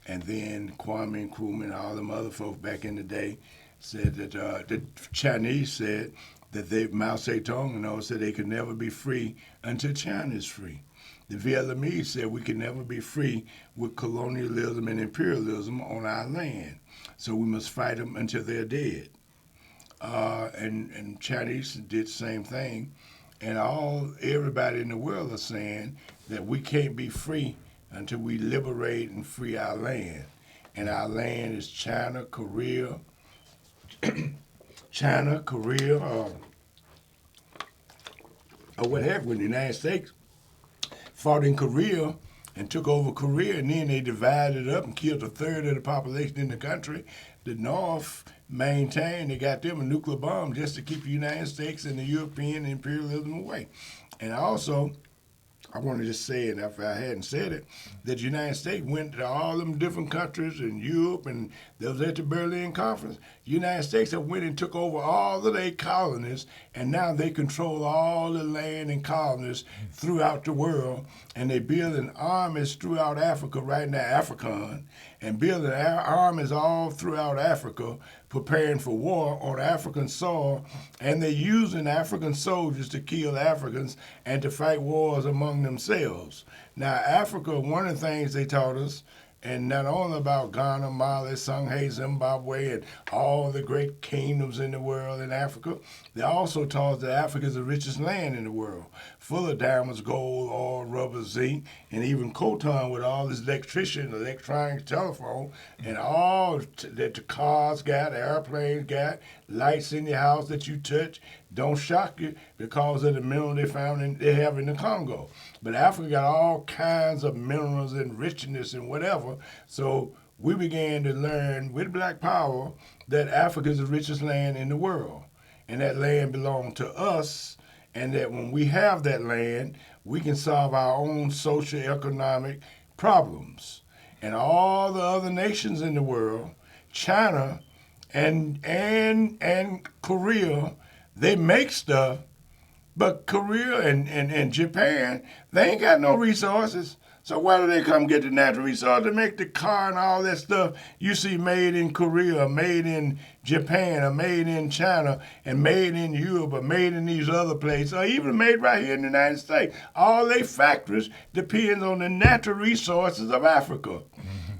And then Kwame Nkrumah and all them other folks back in the day said that the Chinese said that Mao Zedong and all said they could never be free until China is free. The Vietnamese said we can never be free with colonialism and imperialism on our land. So we must fight them until they're dead. And Chinese did the same thing. And everybody in the world are saying that we can't be free until we liberate and free our land. And our land is China, Korea, or what happened when the United States fought in Korea and took over Korea, and then they divided it up and killed a third of the population in the country. The North maintained, they got them a nuclear bomb just to keep the United States and the European imperialism away. And also, I want to just say, and if I hadn't said it, that the United States went to all them different countries in Europe, and they was at the Berlin Conference. The United States have went and took over all of their colonies, and now they control all the land and colonies throughout the world, and they building armies throughout Africa right now, AFRICON, and building armies all throughout Africa, preparing for war on African soil, and they're using African soldiers to kill Africans and to fight wars among themselves. Now, Africa, one of the things they taught us, and not only about Ghana, Mali, Songhay, Zimbabwe, and all the great kingdoms in the world in Africa, they also taught us that Africa is the richest land in the world, full of diamonds, gold, oil, rubber, zinc, and even coltan with all this electronic telephone, and all that the cars got, airplanes got, lights in your house that you touch. Don't shock you because of the mineral they have in the Congo. But Africa got all kinds of minerals and richness and whatever. So we began to learn with Black Power that Africa is the richest land in the world. And that land belonged to us. And that when we have that land, we can solve our own social economic problems. And all the other nations in the world, China and Korea, they make stuff, but Korea and Japan, they ain't got no resources. So why do they come get the natural resources to make the car and all that stuff you see made in Korea, made in Japan, or made in China, and made in Europe, or made in these other places, or even made right here in the United States? All their factories depend on the natural resources of Africa.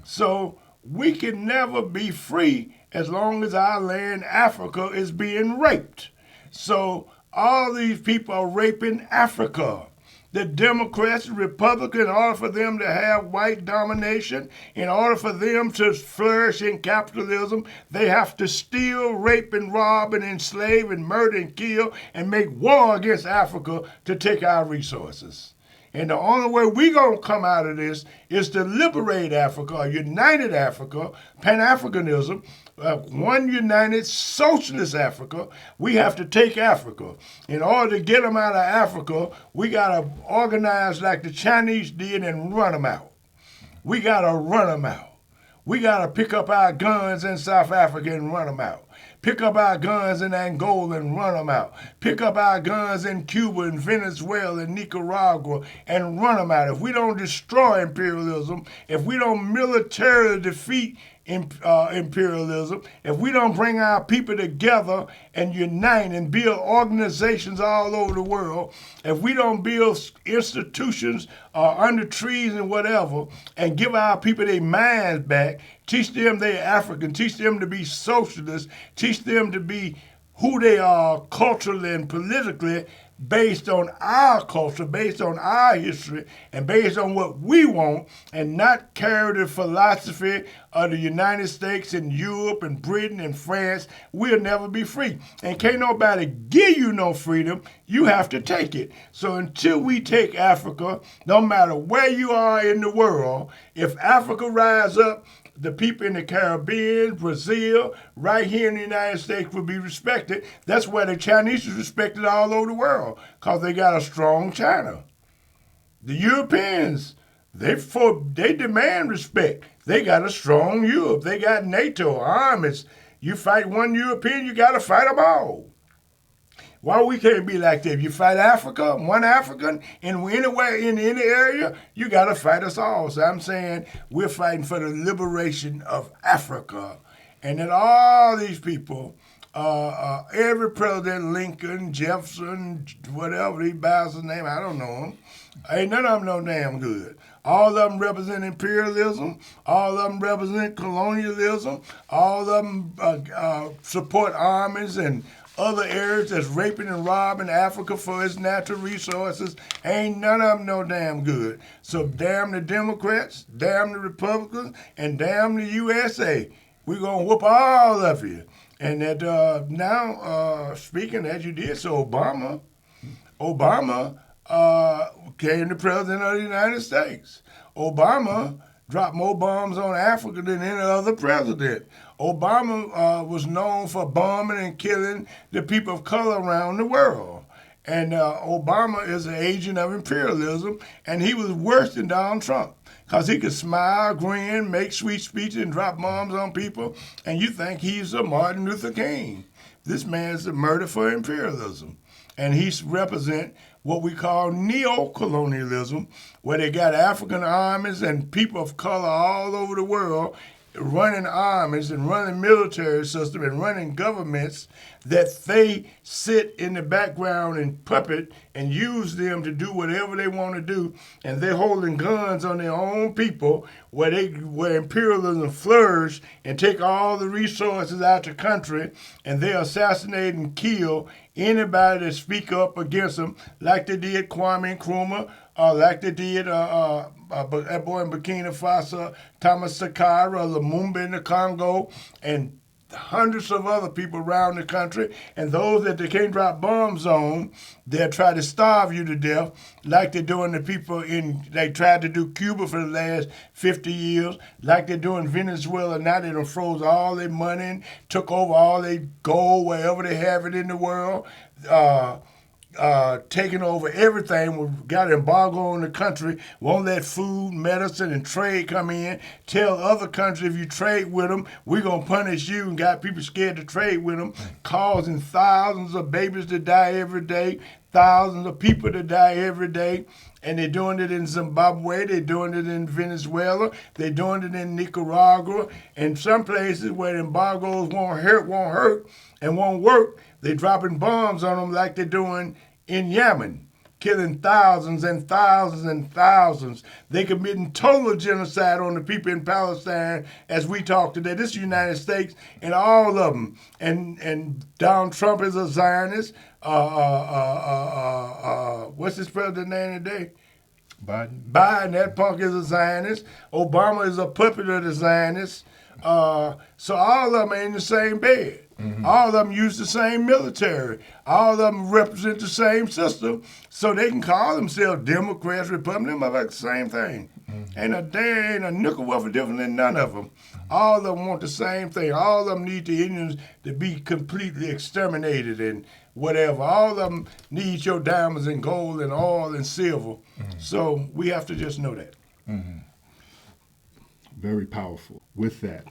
So we can never be free as long as our land, Africa, is being raped. So all these people are raping Africa. The Democrats and Republicans, in order for them to have white domination, in order for them to flourish in capitalism, they have to steal, rape, and rob, and enslave, and murder, and kill, and make war against Africa to take our resources. And the only way we're going to come out of this is to liberate Africa, a united Africa, Pan-Africanism, one united socialist Africa. We have to take Africa. In order to get them out of Africa, we got to organize like the Chinese did and run them out. We got to run them out. We got to pick up our guns in South Africa and run them out. Pick up our guns in Angola and run them out. Pick up our guns in Cuba and Venezuela and Nicaragua and run them out. If we don't destroy imperialism, if we don't militarily defeat imperialism, if we don't bring our people together and unite and build organizations all over the world, if we don't build institutions under trees and whatever, and give our people their minds back, teach them they're African, teach them to be socialists, teach them to be who they are culturally and politically, based on our culture, based on our history, and based on what we want, and not carry the philosophy of the United States and Europe and Britain and France, we'll never be free. And can't nobody give you no freedom. You have to take it. So until we take Africa, no matter where you are in the world, if Africa rise up, the people in the Caribbean, Brazil, right here in the United States will be respected. That's why the Chinese is respected all over the world, because they got a strong China. The Europeans, they demand respect. They got a strong Europe. They got NATO armies. You fight one European, you got to fight them all. Why we can't be like that? If you fight Africa, one African, and anywhere in any area, you got to fight us all. So I'm saying we're fighting for the liberation of Africa. And that all these people, every president, Lincoln, Jefferson, whatever these bastards' name, I don't know them, ain't none of them no damn good. All of them represent imperialism. All of them represent colonialism. All of them support armies and other areas that's raping and robbing Africa for its natural resources. Ain't none of them no damn good. So damn the Democrats, damn the Republicans, and damn the USA. We're going to whoop all of you. And that now, speaking as you did, so Obama became the president of the United States. Obama dropped more bombs on Africa than any other president. Obama was known for bombing and killing the people of color around the world. And Obama is an agent of imperialism, and he was worse than Donald Trump because he could smile, grin, make sweet speeches, and drop bombs on people, and you think he's a Martin Luther King. This man's a murder for imperialism. And he represents what we call neo-colonialism, where they got African armies and people of color all over the world running armies and running military system and running governments that they sit in the background and puppet and use them to do whatever they want to do, and they're holding guns on their own people where imperialism flourish and take all the resources out the country, and they assassinate and kill anybody that speak up against them, like they did Kwame Nkrumah, like they did that boy in Burkina Faso, Thomas Sankara, Lumumba in the Congo, and hundreds of other people around the country. And those that they can't drop bombs on, they'll try to starve you to death, like they're doing the people they tried to do Cuba for the last 50 years, like they're doing Venezuela. Now they done froze all their money and took over all their gold wherever they have it in the world. Taking over everything. We've got an embargo on the country. Won't let food, medicine, and trade come in. Tell other countries if you trade with them, we're going to punish you, and got people scared to trade with them, causing thousands of babies to die every day, thousands of people to die every day. And they're doing it in Zimbabwe. They're doing it in Venezuela. They're doing it in Nicaragua. And some places where the embargoes won't hurt, and won't work, they're dropping bombs on them like they're doing in Yemen, killing thousands and thousands and thousands. They committing total genocide on the people in Palestine as we talk today. This is the United States and all of them. And Donald Trump is a Zionist. What's his president name today? Biden, that punk is a Zionist. Obama is a puppet of the Zionists. So all of them are in the same bed. Mm-hmm. All of them use the same military. All of them represent the same system. So they can call themselves Democrats, Republicans. Them are like the same thing. Mm-hmm. Ain't a nickel worth of different than none of them. Mm-hmm. All of them want the same thing. All of them need the Indians to be completely exterminated and whatever. All of them need your diamonds and gold and oil and silver. Mm-hmm. So we have to just know that. Mm-hmm. Very powerful. With that,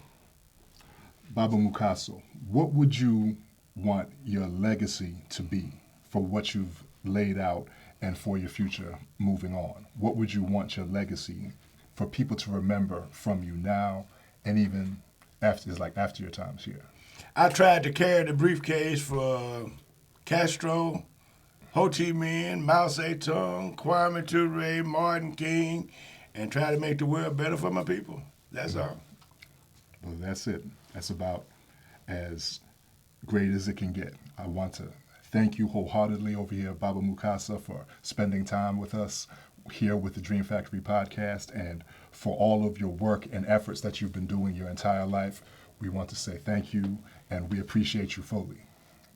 Baba Mukasa, what would you want your legacy to be for what you've laid out and for your future moving on? What would you want your legacy for people to remember from you now and even after your times here? I tried to carry the briefcase for Castro, Ho Chi Minh, Mao Zedong, Kwame Ture, Martin King, and try to make the world better for my people. That's all. Well, that's it. That's about as great as it can get. I want to thank you wholeheartedly over here, Baba Mukasa, for spending time with us here with the Dream Factory podcast, and for all of your work and efforts that you've been doing your entire life. We want to say thank you, and we appreciate you fully.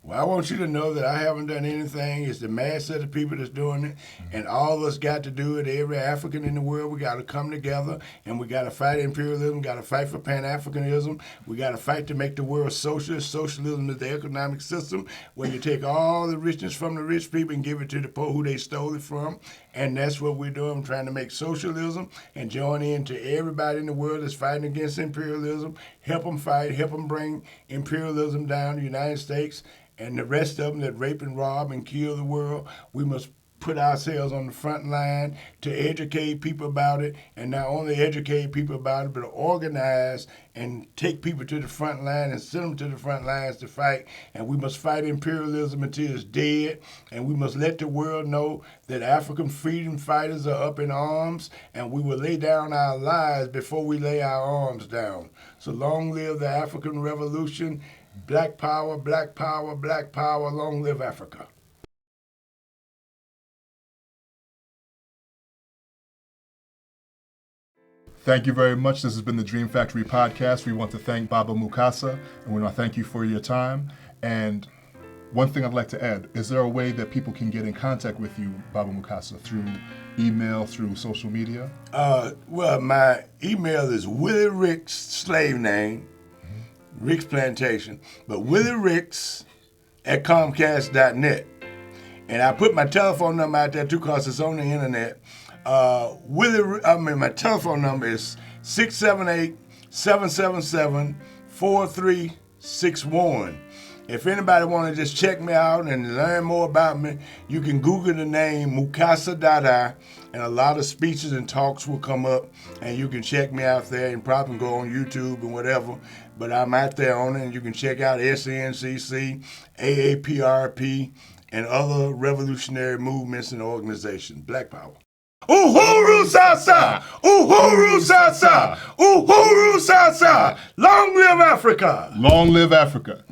Well, I want you to know that I haven't done anything. It's the mass set of people that's doing it, and all of us got to do it. Every African in the world, we got to come together, and we got to fight imperialism, got to fight for Pan-Africanism. We got to fight to make the world socialist. Socialism is the economic system where you take all the richness from the rich people and give it to the poor who they stole it from, and that's what we're doing, trying to make socialism and join in to everybody in the world that's fighting against imperialism, help them fight, help them bring imperialism down to the United States. and the rest of them that rape and rob and kill the world, we must put ourselves on the front line to educate people about it, and not only educate people about it, but organize and take people to the front line and send them to the front lines to fight. And we must fight imperialism until it's dead, and we must let the world know that African freedom fighters are up in arms, and we will lay down our lives before we lay our arms down. So long live the African Revolution. Black power, black power, black power. Long live Africa. Thank you very much. This has been the Dream Factory podcast. We want to thank Baba Mukasa, and we want to thank you for your time. And one thing I'd like to add, is there a way that people can get in contact with you, Baba Mukasa, through email, through social media? Well, my email is Willie Ricks, slave name, Ricks Plantation, but Willie Ricks at Comcast.net. And I put my telephone number out there too because it's on the internet. My telephone number is 678-777-4361. If anybody want to just check me out and learn more about me, you can Google the name Mukasa Dada, and a lot of speeches and talks will come up, and you can check me out there and probably go on YouTube and whatever. But I'm out there on it, and you can check out SNCC, AAPRP, and other revolutionary movements and organizations. Black Power. Uhuru Sasa! Uhuru Sasa! Uhuru Sasa! Long live Africa! Long live Africa.